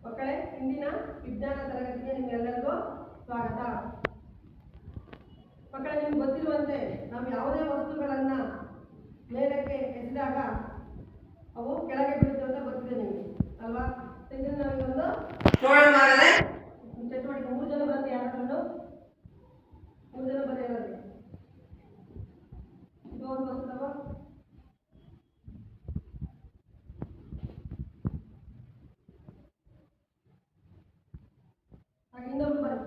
ಮಕ್ಕಳೇ, ಇಂದಿನ ವಿಜ್ಞಾನ ತರಗತಿಗೆ ನಿಮ್ಗೆಲ್ಲರಿಗೂ ಸ್ವಾಗತ. ಮಕ್ಕಳೇ, ನಿಮ್ಗೆ ಗೊತ್ತಿರುವಂತೆ ನಾವು ಯಾವುದೇ ವಸ್ತುಗಳನ್ನ ಮೇಲಕ್ಕೆ ಎಸೆದಾಗ ಅವು ಕೆಳಗೆ ಬೀಳುತ್ತೆ ಅಂತ ಗೊತ್ತಿದೆ ನಿಮಗೆ ಅಲ್ವಾ? ಇದನ್ನು ನಾವೀಗೊಂದು ಚಟುವಟಿಕೆ 3 ಜನ ಬಂದು ಯಾರನ್ನು 3 ಜನ ಬರೆಯೋದು. ಇದು ಒಂದು ವಸ್ತುವ, ಇನ್ನೊಂದು ಬನ್ನಿ.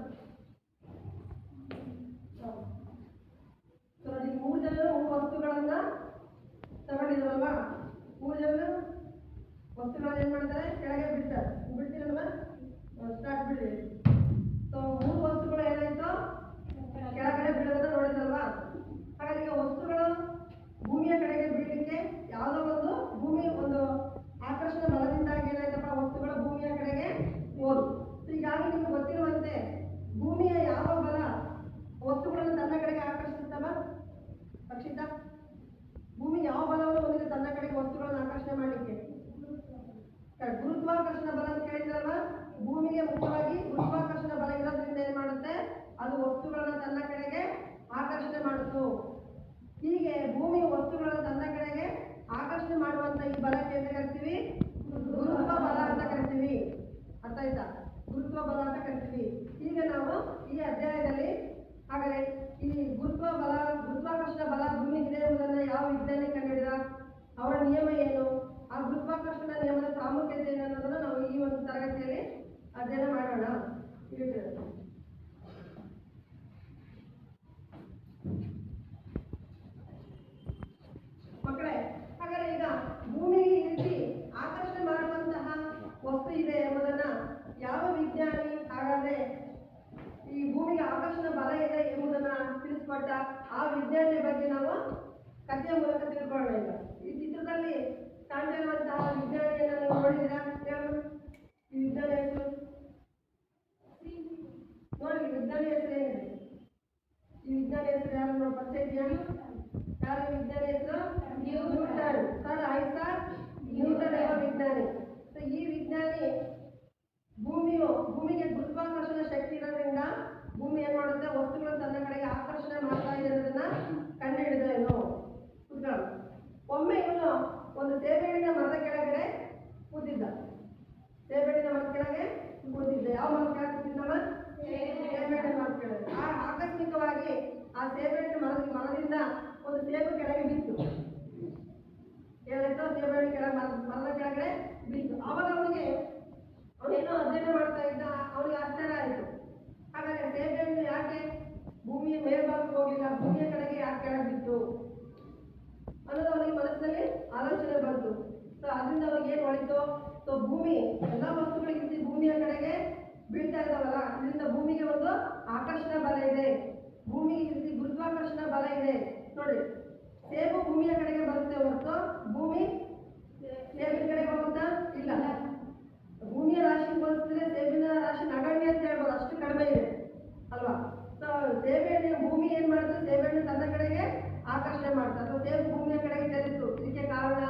ನೋಡಿ, 3 ಜನರು 3 ವಸ್ತುಗಳನ್ನ ತಗೊಂಡಿದ್ರಲ್ವಾ? 3 ಜನ ವಸ್ತುಗಳನ್ನ ಏನ್ ಮಾಡ್ತಾರೆ, ಕೆಳಗೆ ಬಿಡ್ತಾರೆ. ಬಿಡ್ತೀರಲ್ವಾ? ಸ್ಟಾರ್ಟ್ ಬಿಡ್ರಿ. ಸೊ 3 ವಸ್ತುಗಳು ಏನಾಯ್ತು, ಕೆಳಗಡೆ ಬೀಳೋದನ್ನ ನೋಡಿದ್ರಲ್ವಾ? ಹಾಗಾಗಿ ಈಗ ವಸ್ತುಗಳು ಭೂಮಿಯ ಕಡೆಗೆ ಬೀಳಲಿಕ್ಕೆ ಯಾವುದೋ ಒಂದು ಭೂಮಿ ಒಂದು ಆಕರ್ಷಣ ಬಲದಿಂದಾಗಿ ಏನಾಯ್ತಪ್ಪ, ವಸ್ತುಗಳು ಭೂಮಿಯ ಕಡೆಗೆ ಹೋದು. ಹೀಗಾಗಿ ನಿಮ್ಗೆ ಗೊತ್ತಿರುವಂತೆ ಭೂಮಿಯ ಯಾವ ಬಲ ವಸ್ತುಗಳನ್ನು ತನ್ನ ಕಡೆಗೆ ಆಕರ್ಷಿಸ್ತವ? ರಕ್ಷಿತಾ, ಭೂಮಿ ಯಾವ ಬಲವನ್ನು ಹೊಂದಿದೆ ತನ್ನ ಕಡೆಗೆ ವಸ್ತುಗಳನ್ನು ಆಕರ್ಷಣೆ ಮಾಡಲಿಕ್ಕೆ? ಗುರುತ್ವಾಕರ್ಷಣ ಬಲ ಅಂತ ಕೇಳಿದ್ರಲ್ವಾ? ಭೂಮಿಗೆ ಮುಖ್ಯವಾಗಿ ಗುರುತ್ವಾಕರ್ಷಣ ಬಲ ಇರೋದ್ರಿಂದ ಏನ್ ಮಾಡುತ್ತೆ, ಅದು ವಸ್ತುಗಳನ್ನ ತನ್ನ ಕಡೆಗೆ ಆಕರ್ಷಣೆ ಮಾಡುತ್ತು. ಹೀಗೆ ಭೂಮಿ ವಸ್ತುಗಳನ್ನು ತನ್ನ ಕಡೆಗೆ ಆಕರ್ಷಣೆ ಮಾಡುವಂತ ಈ ಬಲಕ್ಕೆ ಅಂತ ಕರಿತೀವಿ, ಗುರುತ್ವ ಬಲ ಅಂತ ಕರಿತೀವಿ. ಅರ್ಥ ಆಯ್ತಾ? ಗುರುತ್ವ ಬಲ ಅಂತ ಕರಿತೀವಿ. ಈಗ ನಾವು ಈ ಅಧ್ಯಾಯದಲ್ಲಿ ಹಾಗಾದ್ರೆ ಈ ಗುರುತ್ವಾಕರ್ಷಣ ಬಲ ಭೂಮಿಗಿದೆ ಎಂಬುದನ್ನ ಯಾವ ವಿಜ್ಞಾನಿ ಕಂಡುಹಿಡಿದ, ಅವರ ನಿಯಮ ಏನು, ಆ ಗುರುತ್ವಾಕರ್ಷಣ ನಿಯಮದ ಪ್ರಾಮುಖ್ಯತೆ ಏನು ಅನ್ನೋದನ್ನ ನಾವು ಈ ಒಂದು ತರಗತಿಯಲ್ಲಿ ಅಧ್ಯಯನ ಮಾಡೋಣ. ಮಕ್ಕಳೇ, ಹಾಗಾದ್ರೆ ಈಗ ಭೂಮಿಗೆ ಈ ರೀತಿ ಆಕರ್ಷಣೆ ಮಾಡುವಂತಹ ವಸ್ತು ಇದೆ ಎಂಬುದನ್ನ ಯಾವ ವಿಜ್ಞಾನಿ ಹಾಗಾದ್ರೆ ಈ ಭೂಮಿಗೆ ಆಕರ್ಷಣ ಬಲ ಇದೆ ಎಂಬುದನ್ನ ತಿಳಿಸ್ಕೊಟ್ಟ ಆ ವಿಜ್ಞಾನಿಯ ಬಗ್ಗೆ ನಾವು ಕಥೆಯ ಮೂಲಕ ತಿಳ್ಕೊಳ್ಳೋಣ. ಈಗ ಈ ಚಿತ್ರದಲ್ಲಿ ಕಾಣ್ತಾ ಇರುವಂತಹ ವಿಜ್ಞಾನಿಯನ್ನ ನೀವು ನೋಡಿದ್ದೀರಾ? ಹೇಳು, ಈ ವಿಜ್ಞಾನಿ ಹೆಸರು ನೋಡಿ. ವಿಜ್ಞಾನಿ ಹೆಸರು ಏನಿದೆ? ಈ ವಿಜ್ಞಾನಿ ಹೆಸರು ಯಾರು ನಾವು ಪರಿಚಯ ಇದೆಯಾ? ಯಾರು ವಿಜ್ಞಾನಿ ಹೆಸರು? ನ್ಯೂಟನ್. ಸರ್ ಐಸಾಕ್ ನ್ಯೂಟನ್ ಎಂಬ ವಿಜ್ಞಾನಿ. ಈ ವಿಜ್ಞಾನಿ ಭೂಮಿಗೆ ಗುರುತ್ವಾಕರ್ಷಣ ಶಕ್ತಿ ಇರೋದ್ರಿಂದ ಭೂಮಿ ಏನ್ ಮಾಡುತ್ತೆ, ವಸ್ತುಗಳನ್ನು ತನ್ನ ಕಡೆಗೆ ಆಕರ್ಷಣೆ ಮಾಡ್ತಾ ಇದೆ ಅನ್ನೋದನ್ನ ಕಂಡುಹಿಡಿದನು. ಒಮ್ಮೆ ಇವನು ಒಂದು ಸೇಬೆಹಣ್ಣಿನ ಮರದ ಕೆಳಗಡೆ ಕೂತಿದ್ದ. ಸೇಬೆಹಣ್ಣಿನ ಮರದ ಕೆಳಗೆ ಕೂತಿದ್ದ. ಯಾವ ಮರದ ಕೆಳಗೆ ಕೂತಿದ್ದವ? ಸೇಬೆಹಣ್ಣಿನ ಮರದ ಕೆಳಗೆ. ಆಕಸ್ಮಿಕವಾಗಿ ಆ ಸೇಬೆಹಣ್ಣಿನ ಮರದಿಂದ ಒಂದು ಸೇಬು ಕೆಳಗೆ ಬಿತ್ತು. ಏನಾಯ್ತು, ಸೇಬೆಹಣ್ಣು ಮರದ ಕೆಳಗಡೆ ಬಿತ್ತು. ಆವಾಗ ಅವನೇನೋ ಅಧ್ಯಯನ ಮಾಡ್ತಾ ಇದ್ದ. ಅವನಿಗೆ ಆಶ್ಚರ್ಯ ಆಯಿತು. ಹಾಗಾದ್ರೆ ಸೇಬೆಹಣ್ಣು ಯಾಕೆ ಭೂಮಿಯ ಮೇಲ್ಭಾಗಕ್ಕೆ ಹೋಗಿಲ್ಲ, ಭೂಮಿಯ ಕಡೆಗೆ ಯಾಕೆ ಕೆಳಗೆ ಬಿತ್ತು ಅನ್ನೋದು ಅವನಿಗೆ ಮನಸ್ಸಿನಲ್ಲಿ ಆಲೋಚನೆ ಬಂತು. ಸೊ ಅದರಿಂದ ಅವನಿಗೆ ಏನ್ ಹೊಳಿತು, ಸೊ ಭೂಮಿ ಎಲ್ಲಾ ವಸ್ತುಗಳಿಗಿಂತ ಭೂಮಿಯ ಕಡೆಗೆ ಬೀಳ್ತಾ ಇದ್ದಾವಲ್ಲ, ಇದರಿಂದ ಭೂಮಿಗೆ ಒಂದು ಆಕರ್ಷಣ ಬಲ ಇದೆ, ಭೂಮಿಗೆ ಈ ರೀತಿ ಗುರುತ್ವಾಕರ್ಷಣ ಬಲ ಇದೆ. ನೋಡಿ, ಸೇಬು ಭೂಮಿಯ ಕಡೆಗೆ ಬರುತ್ತೆ ಹೊರತು ಭೂಮಿ ಸೇಬಿನ ಕಡೆಗೆ ಹೋಗುತ್ತಾ ಇಲ್ಲ. ಭೂಮಿಯ ರಾಶಿ ಹೋಲಿಸಿದ್ರೆ ಸೇಬಿನ ರಾಶಿ ನಗಣ್ಯ ಅಂತ ಹೇಳ್ಬೋದು, ಅಷ್ಟು ಕಡಿಮೆ ಇದೆ ಅಲ್ವಾ? ಸೊ ಸೇಬೆಹಣ್ಣು ಭೂಮಿ ಏನ್ ಮಾಡುತ್ತೆ, ಸೇಬೆಹಣ್ಣು ತನ್ನ ಕಡೆಗೆ ಆಕರ್ಷಣೆ ಮಾಡ್ತಾರೆ. ಸೊ ಸೇಬು ಭೂಮಿಯ ಕಡೆಗೆ ಚಲಿಸಿತು. ಇದಕ್ಕೆ ಕಾರಣ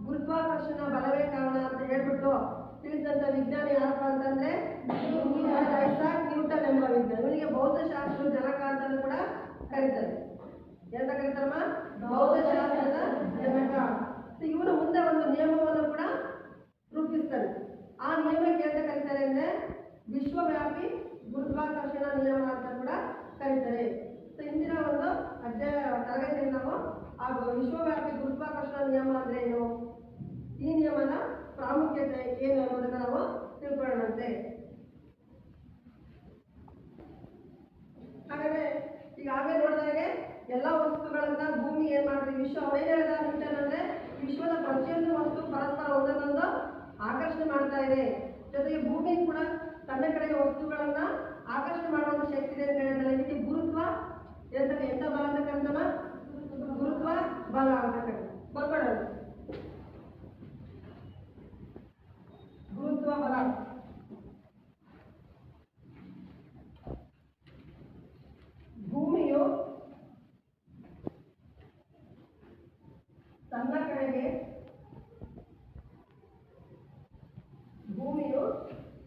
ಗುರುತ್ವಾಕರ್ಷಣ ಬಲವೇ ಕಾರಣ ಅಂತ ಹೇಳ್ಬಿಟ್ಟು ತಿಳಿಸಿದಂತ ವಿಜ್ಞಾನಿ ಯಾರಪ್ಪ ಅಂತಂದ್ರೆ ಐಸಾಕ್ ನ್ಯೂಟನ್ ಎಂಬ ವಿಜ್ಞಾನಿ. ಇವನಿಗೆ ಭೌತಶಾಸ್ತ್ರ ಜನಕ ಅಂತಲೂ ಕೂಡ ಕರೀತಾರೆ. ಎಂತ ಕರೀತಾರಮ್ಮ? ಭೌತಶಾಸ್ತ್ರದ ಜನಕ. ಇವನು ಮುಂದೆ ಒಂದು ನಿಯಮವನ್ನು ಕೂಡ ರೂಪಿಸ್ತಾನೆ. ಆ ನಿಯಮಕ್ಕೆ ಅಂತ ಕರೀತಾರೆ ಅಂದ್ರೆ ವಿಶ್ವವ್ಯಾಪಿ ಗುರುತ್ವಾಕರ್ಷಣ ನಿಯಮ ಅಂತ ಕೂಡ ಕರೀತಾರೆ. ಸೊ ಇಂದಿನ ಒಂದು ತರಗತಿಯಲ್ಲಿ ನಾವು ಆ ವಿಶ್ವವ್ಯಾಪಿ ಗುರುತ್ವಾಕರ್ಷಣ ನಿಯಮ ಅಂದ್ರೆ ಏನು, ಈ ನಿಯಮದ ಪ್ರಾಮುಖ್ಯತೆ ಏನು ಎಂಬುದನ್ನು ನಾವು ತಿಳ್ಕೊಳ್ಳೋಣಂತೆ. ಹಾಗಾದ್ರೆ ಈಗಾಗಲೇ ನೋಡಿದಾಗೆ ಎಲ್ಲ ವಸ್ತುಗಳನ್ನ ಭೂಮಿ ಏನ್ ಮಾಡ್ತೀವಿ, ವಿಶ್ವ ಅವನೇನು ಹೇಳಿದ ನ್ಯೂಟನ್ ಅಂದ್ರೆ ವಿಶ್ವದ ಪ್ರತಿಯೊಂದು ವಸ್ತು ಪರಸ್ಪರ ಒಂದನ್ನೊಂದು ಆಕರ್ಷಣೆ ಮಾಡ್ತಾ ಇದೆ. ಜೊತೆಗೆ ಭೂಮಿ ಕೂಡ ತನ್ನ ಕಡೆಗೆ ವಸ್ತುಗಳನ್ನ ಆಕರ್ಷಣೆ ಮಾಡುವಂತ ಶಕ್ತಿ ಇದೆ ಅಂತ ಹೇಳಿದ್ರೆ ಇದಕ್ಕೆ ಗುರುತ್ವ ಎಂತ ಬಲ ಅಂತ ಕರೀತವ? ಗುರುತ್ವ ಬಲ ಅಂತ ಕರೀತಾರೆ. ಬರ್ಕೊಳ್ಳೋದು ಗುರುತ್ವ ಬಲ. ಭೂಮಿಯು ತನ್ನ ಕಡೆಗೆ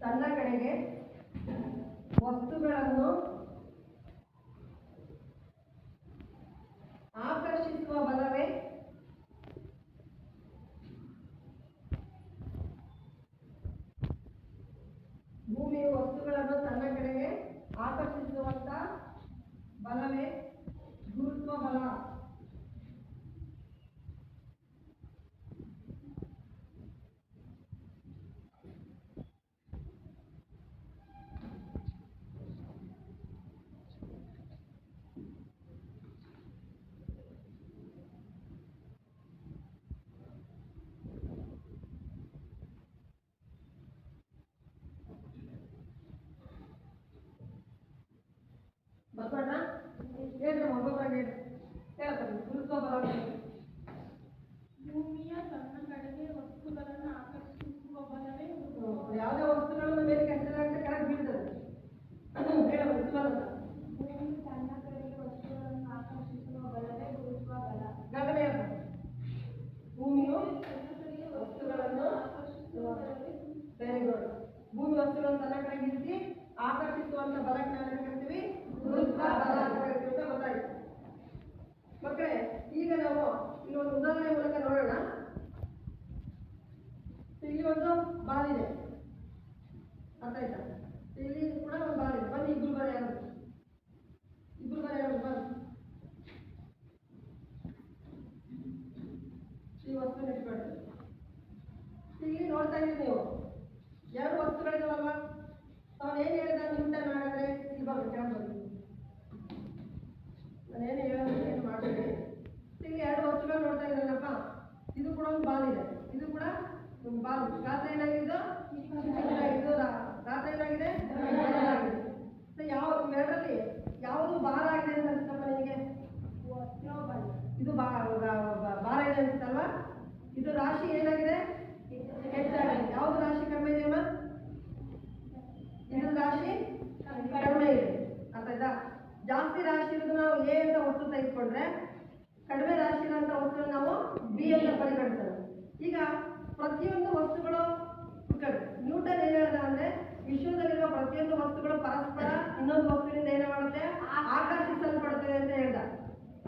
ತನ್ನ ಕಡೆಗೆ ವಸ್ತುಗಳನ್ನು ಆಕರ್ಷಿಸುವ ಬಲವೇ ಭೂಮಿಯು ವಸ್ತುಗಳನ್ನು ತನ್ನ ಕಡೆಗೆ ಆಕರ್ಷಿಸುವಂತ ಬಲವೇ ಗುರುತ್ವ ಬಲ. ಬಸವಣ್ಣ ಹೇಳ್ರಿ, ಒಬ್ಬೊಬ್ಬರಾಗಿ ಹೇಳ್ತಾರೆ ಗುರುತ್ವ ಬಲ. ಭೂಮಿಯ ತನ್ನ ಕಡೆಗೆ ವಸ್ತುಗಳನ್ನು ಆಕರ್ಷಿಸುವ ಬಲವೇ ಯಾವುದೇ ವಸ್ತುಗಳನ್ನು ಮೇಲೆ ಕೆಟ್ಟದಾಗುತ್ತೆ ಕೆಳಗೆ ಬೀಳ್ತದೆ. ಹೇಳ ಗುರುತ್ವ ಬಲ. ಭೂಮಿಯು ತನ್ನ ಕಡೆಗೆ ವಸ್ತುಗಳನ್ನು ಆಕರ್ಷಿಸುವ ಬಲವೇ ಗುರುತ್ವ ಬಲ. ಗಗನ ಹೇಳ್ತಾರೆ ಭೂಮಿಯು ತನ್ನ ಕಡೆಗೆ ವಸ್ತುಗಳನ್ನು ಆಕರ್ಷಿಸುವ ಬಲವೇ ವೆರಿ ಗುಡ್. ಭೂಮಿ ವಸ್ತುಗಳನ್ನು ತನ್ನ ಕಡೆಗೆ ಇರಿಸಿ ಆಕರ್ಷಿಸುವಂತ ಬಲಕ್ಕೆ ನಾವು ಏನು ಕರಿತೀವಿ? ಗುರುತ್ವ ಬಲ ಅಂತ ಕರಿತೀವಿ ಅಂತ ಗೊತ್ತಾಯ್ತು ಮಕ್ಕಳೇ. ಈಗ ನಾವು ಇಲ್ಲಿ ಒಂದು ಉದಾಹರಣೆ ಮೂಲಕ ನೋಡೋಣ. ಇಲ್ಲಿ ಒಂದು ಬಾಲ್ ಇದೆ, ಅರ್ಥ ಆಯ್ತಾ? ಇಲ್ಲಿ ಕೂಡ ಒಂದು ಬಾಲ್ ಇದೆ. ಬನ್ನಿ ಇಬ್ರು ಬರ ಯಾರು ಬನ್ನಿ. ಈ ವಸ್ತು ಇಟ್ಕೊಳ್ಳಿ. ಇಲ್ಲಿ ನೋಡ್ತಾ ಇದ್ದೀವಿ ನೀವು ಎರಡು ವಸ್ತುಗಳಿದಾವಲ್ವಾ? ಅವನು ಏನು ಹೇಳಿದ ನ್ಯೂಟನ್ ಮಾಡಿದ್ರೆ ಇಲ್ಲಿ ಬರ್ಬೇಕು ಕೆಳಗೆ ಬರ್ಬೇಕು. ನಾನೇನು ಹೇಳೋದು ಏನು ಮಾಡ್ತೀನಿ. ಇಲ್ಲಿ ಎರಡು ವಸ್ತುಗಳು ನೋಡ್ತಾ ಇದ್ದಾನಪ್ಪ. ಇದು ಕೂಡ ಒಂದು ಬಾಲ್ ಇದೆ, ಇದು ಕೂಡ ಒಂದು ಬಾಲ್. ಗಾತ್ರ ಏನಾಗಿದ್ದು? ಇದು ಗಾತ್ರ ಏನಾಗಿದೆ? ಯಾವ ಎರಡರಲ್ಲಿ ಯಾವುದು ಭಾರ ಆಗಿದೆ ಅಂತ ಅನ್ಸುತ್ತಪ್ಪ ನಿನಗೆ? ಇದು ಭಾರ ಇದೆ ಅನ್ಸುತ್ತಲ್ವಾ? ಇದು ರಾಶಿ ಏನಾಗಿದೆ? ಹೆಚ್ಚಾಗಿದೆ. ಯಾವುದು ರಾಶಿ ಕಡಿಮೆ ಇದೆಯಮ್ಮ? ಇದು ರಾಶಿ ಕಡಿಮೆ ಇದೆ, ಅರ್ಥ ಆಯ್ತಾ? ಜಾಸ್ತಿ ರಾಶಿ ಇರೋದು ನಾವು ಎ ಅಂತ ವಸ್ತು ತೆಗೆದುಕೊಂಡ್ರೆ, ಕಡಿಮೆ ರಾಶಿ ಇರುವಂತ ವಸ್ತುವನ್ನು ನಾವು ಬಿ ಅಂತ ಪರಿಗಣಿಸೋಣ. ಈಗ ಪ್ರತಿಯೊಂದು ವಸ್ತುಗಳು ನ್ಯೂಟನ್ ಏನ್ ಹೇಳ್ದ ಅಂದ್ರೆ, ವಿಶ್ವದಲ್ಲಿರುವ ಪ್ರತಿಯೊಂದು ವಸ್ತುಗಳು ಪರಸ್ಪರ ಇನ್ನೊಂದು ವಸ್ತುವಿನಿಂದ ಏನು ಮಾಡುತ್ತೆ? ಆಕರ್ಷಿಸಲ್ಪಡುತ್ತದೆ ಅಂತ ಹೇಳ್ದ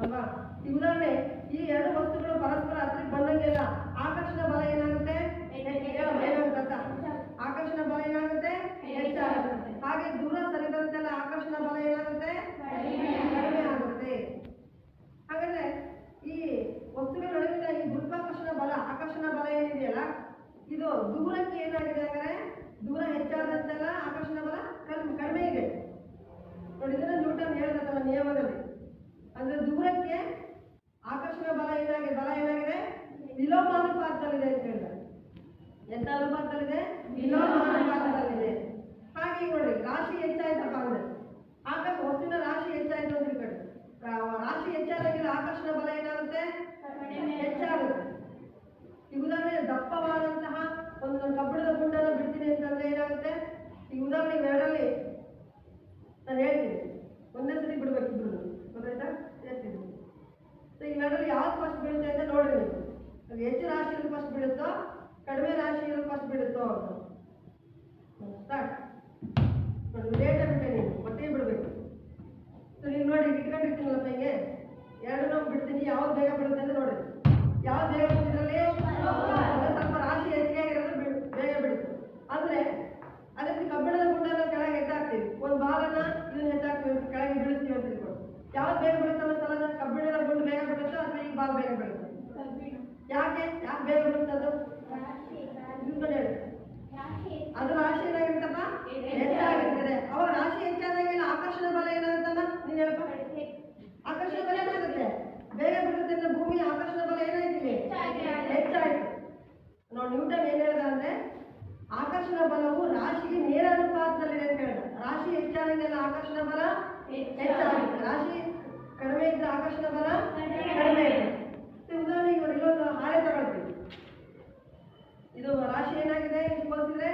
ಅಲ್ವಾ? ಈ ಉದಾಹರಣೆ, ಈ ಎರಡು ವಸ್ತುಗಳು ಪರಸ್ಪರ ಹತ್ತಿರ ಬಂದಂಗೆಲ್ಲ ಆಕರ್ಷಣ ಬಲ ಏನಾಗುತ್ತೆ? ಏನಾಗುತ್ತೆ? ಆಕರ್ಷಣ ಬಲ ಏನಾಗುತ್ತೆ? ಹೆಚ್ಚಾಗುತ್ತೆ. ಹಾಗೆ ದೂರ ಸರಿದಂತೆಲ್ಲ ಆಕರ್ಷಣ ಬಲ ಏನಾಗುತ್ತೆ? ಕಡಿಮೆ ಆಗುತ್ತೆ. ಹಾಗಾದ್ರೆ ಈ ವಸ್ತುಗಳ ನಡುವಿನ ಈ ಗುರುತ್ವಾಕರ್ಷಣ ಬಲ, ಆಕರ್ಷಣ ಬಲ ಏನಿದೆಯಲ್ಲ, ಇದು ದೂರಕ್ಕೆ ಏನಾಗಿದೆ ಅಂದರೆ, ದೂರ ಹೆಚ್ಚಾದಂತೆಲ್ಲ ಆಕರ್ಷಣ ಬಲ ಕಡಿಮೆ ಇದೆ ನೋಡಿ. ಇದನ್ನ ನ್ಯೂಟನ್ ಹೇಳಿದ ತನ್ನ ನಿಯಮದಲ್ಲಿ. ಅಂದ್ರೆ ದೂರಕ್ಕೆ ಆಕರ್ಷಣ ಬಲ ಏನಾಗಿದೆ? ವಿಲೋಮಾನುಪಾತದಲ್ಲಿದೆ ಅಂತ ಹೇಳಿದ್ದಾರೆ. ಎಂತ ಅನುಪಾತದಲ್ಲಿದೆ? ವಿಲೋಮಾನುಪಾತದಲ್ಲಿದೆ. ಹಾಗೆ ನೋಡಿ, ರಾಶಿ ಹೆಚ್ಚಾಯ್ತಪ್ಪ ಅಂದ್ರೆ ವಸ್ತುವಿನ ರಾಶಿ ಹೆಚ್ಚಾಯ್ತು ಅಂತ ತಿಳ್ಕೊಳ್ಳಿ. ರಾಶಿ ಹೆಚ್ಚಾದಾಗೆಲ್ಲ ಆಕರ್ಷಣ ಬಲ ಏನಾಗುತ್ತೆ? ಹೆಚ್ಚಾಗುತ್ತೆ. ಈ ಉದಾಹರಣೆ, ದಪ್ಪವಾದಂತಹ ಒಂದು ಕಬ್ಬಿಣದ ಗುಂಡನ್ನು ಬಿಡ್ತೀನಿ ಅಂತಂದ್ರೆ ಏನಾಗುತ್ತೆ? ಈ ಉದಾಹರಣೆ ಇವೆರಡರಲ್ಲಿ ನಾನು ಹೇಳ್ತೀನಿ, ಒಂದೇ ಸರಿ ಬಿಡ್ಬೇಕು ಇಬ್ರು, ಗೊತ್ತಾಯ್ತಾ? ಹೇಳ್ತೀನಿ. ಸೊ ಇವೆರಡರಲ್ಲಿ ಯಾವ್ದು ಫಸ್ಟ್ ಬೀಳುತ್ತೆ ಅಂತ ನೋಡ್ರಿ ನೀವು. ಅದು ಹೆಚ್ಚು ರಾಶಿ ಇರೋದು ಫಸ್ಟ್ ಬೀಳುತ್ತೋ, ಕಡಿಮೆ ರಾಶಿ ಇರೋದು ಫಸ್ಟ್ ಬೀಳುತ್ತೋ ಅಂತ ಸ್ಟಾರ್ಟ್ ನೋಡಿ. ಲೇಟ್ ಬಿಟ್ಟೆ ನೀವು, ಮತ್ತೆ ಬಿಡಬೇಕು. ಸೊ ನೀವು ನೋಡಿ, ಇಟ್ಕೊಂಡಿರ್ತೀನಲ್ಲಪ್ಪ ಹಿಂಗೆ ಎರಡನ್ನೂ ಬಿಡ್ತೀನಿ, ಯಾವ್ದು ಬೇಗ ಬಿಡುತ್ತೆ ಅಂತ ನೋಡಿ. ಯಾವ್ದು ಬೇಗ ಬಿಟ್ಟಿದ್ರಲ್ಲಿ ಸ್ವಲ್ಪ ರಾಶಿ ಹೆಚ್ಚಿಗೆ ಆಗಿರೋದು ಬೇಗ ಬಿಡುತ್ತೆ. ಅಂದ್ರೆ ಅದಕ್ಕೆ ಕಬ್ಬಿಣದ ಗುಂಡನ್ನ ಕೆಳಗೆ ಎತ್ತಾಕ್ತೀವಿ, ಒಂದು ಬಾಲನ್ನ ಇದನ್ನ ಎತ್ತಾಕ್ತೀವಿ, ಕೆಳಗೆ ಬೀಳಿಸ್ತೀವಿ ಅಂತ ತಿಳ್ಕೊಂಡು. ಯಾವ್ದು ಬೇಗ ಬಿಡುತ್ತೆ ಅನ್ನೋ ಕಬ್ಬಿಣದ ಗುಂಡು ಬೇಗ ಬಿಡುತ್ತೋ ಅಥವಾ ಈ ಬಾಲ್ ಬೇಗ ಬಿಡುತ್ತೆ? ಯಾಕೆ ಬೇಗ ಬಿಡುತ್ತೆ ಅದು? ಹೇಳಿ. ಅದು ರಾಶಿ ಏನಾಗಿರ್ತಪ್ಪ? ಹೆಚ್ಚಾಗಿರ್ತದೆ. ಅವಾಗ ರಾಶಿ ಹೆಚ್ಚಾದಾಗೆಲ್ಲ ಆಕರ್ಷಣ ಬಲ ಏನಾಗುತ್ತಲ್ಲ? ನೀನ್ ಹೇಳಪ್ಪ. ಆಕರ್ಷಣ ಬಲ ಏನಾಗುತ್ತೆ? ಬೇಗ ಬಿಡುತ್ತೆ ಅಂದ್ರೆ ಭೂಮಿ ಆಕರ್ಷಣ ಬಲ ಏನಾಯ್ತು? ಹೆಚ್ಚಾಯ್ತು. ನಾವು ನ್ಯೂಟನ್ ಏನ್ ಹೇಳ್ದ ಅಂದ್ರೆ, ಆಕರ್ಷಣ ಬಲವು ರಾಶಿಗೆ ನೇರ ಅನುಪಾತದಲ್ಲಿದೆ ಅಂತ ಹೇಳ್ದ. ರಾಶಿ ಹೆಚ್ಚಾದಂಗೆಲ್ಲ ಆಕರ್ಷಣ ಬಲ ಹೆಚ್ಚಾಗುತ್ತೆ, ರಾಶಿ ಕಡಿಮೆ ಇದ್ರೆ ಆಕರ್ಷಣ ಬಲ ಕಡಿಮೆ ಇದೆ. ಉದಾಹರಣೆಗೆ ನೋಡಿ, ಇಲ್ಲೊಂದು ಹಾಳೆ ತಗೊಳ್ತೀವಿ. ಇದು ರಾಶಿ ಏನಾಗಿದೆ ಹೋಲಿಸಿದ್ರೆ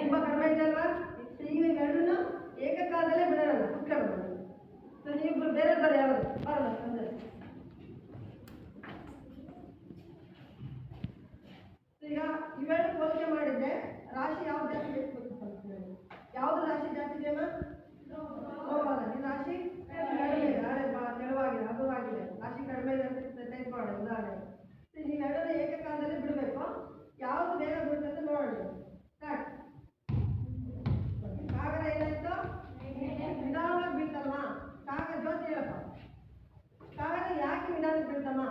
ತುಂಬಾ ಕಡಿಮೆ ಇದೆ ಅಲ್ವಾ? ಈಗ ಎರಡನ್ನೂ ಏಕಕಾಲದಲ್ಲೇ ಬಿಡೋಣ, ಕುತ್ಕೊಳ್ಳೋಣ. ನೀವಿಬ್ರು ಬೇರೆ ಬರ ಯಾರು ಬರಲ್ಲ ಅಂದ್ರೆ. ಈಗ ಇವೆರಡು ಹೋಲಿಕೆ ಮಾಡಿದ್ರೆ ರಾಶಿ ಯಾವ್ದು ಜಾಸ್ತಿ ಬೇಕು? ಯಾವ್ದು ರಾಶಿ ಜಾಸ್ತಿ ಇದೆ ಅಮ್ಮ? ರೋಮನ. ಈ ರಾಶಿ ಕಡಿಮೆ ಇದೆ. ತೆಳುವಾಗಿದೆ, ಹಗುರವಾಗಿದೆ. ರಾಶಿ ಕಡಿಮೆ ಇದೆ ಅಂತ ತೆಗೆದುಕೊಳ್ಳಿ ಉದಾಹರಣೆ. ನೀವು ಎರಡನೇ ಏಕಕಾಲದಲ್ಲಿ ಬಿಡಬೇಕು. ಯಾವುದು ಬೇಗ ಬೀಳುತ್ತೆ ಅಂತ ನೋಡಿ. ಸ್ಟಾರ್ಟ್. ಕಾಗದ ಏನಾಯ್ತು? ನಿಧಾನವಾಗಿ ಬೀಳ್ತಲ್ವಾ? ಕಾಗದ ಜೋತಿ ಹೇಳಪ್ಪ. ಕಾಗದ ಯಾಕೆ ನಿಧಾನಕ್ಕೆ ಬೀಳ್ತಮ್ಮ?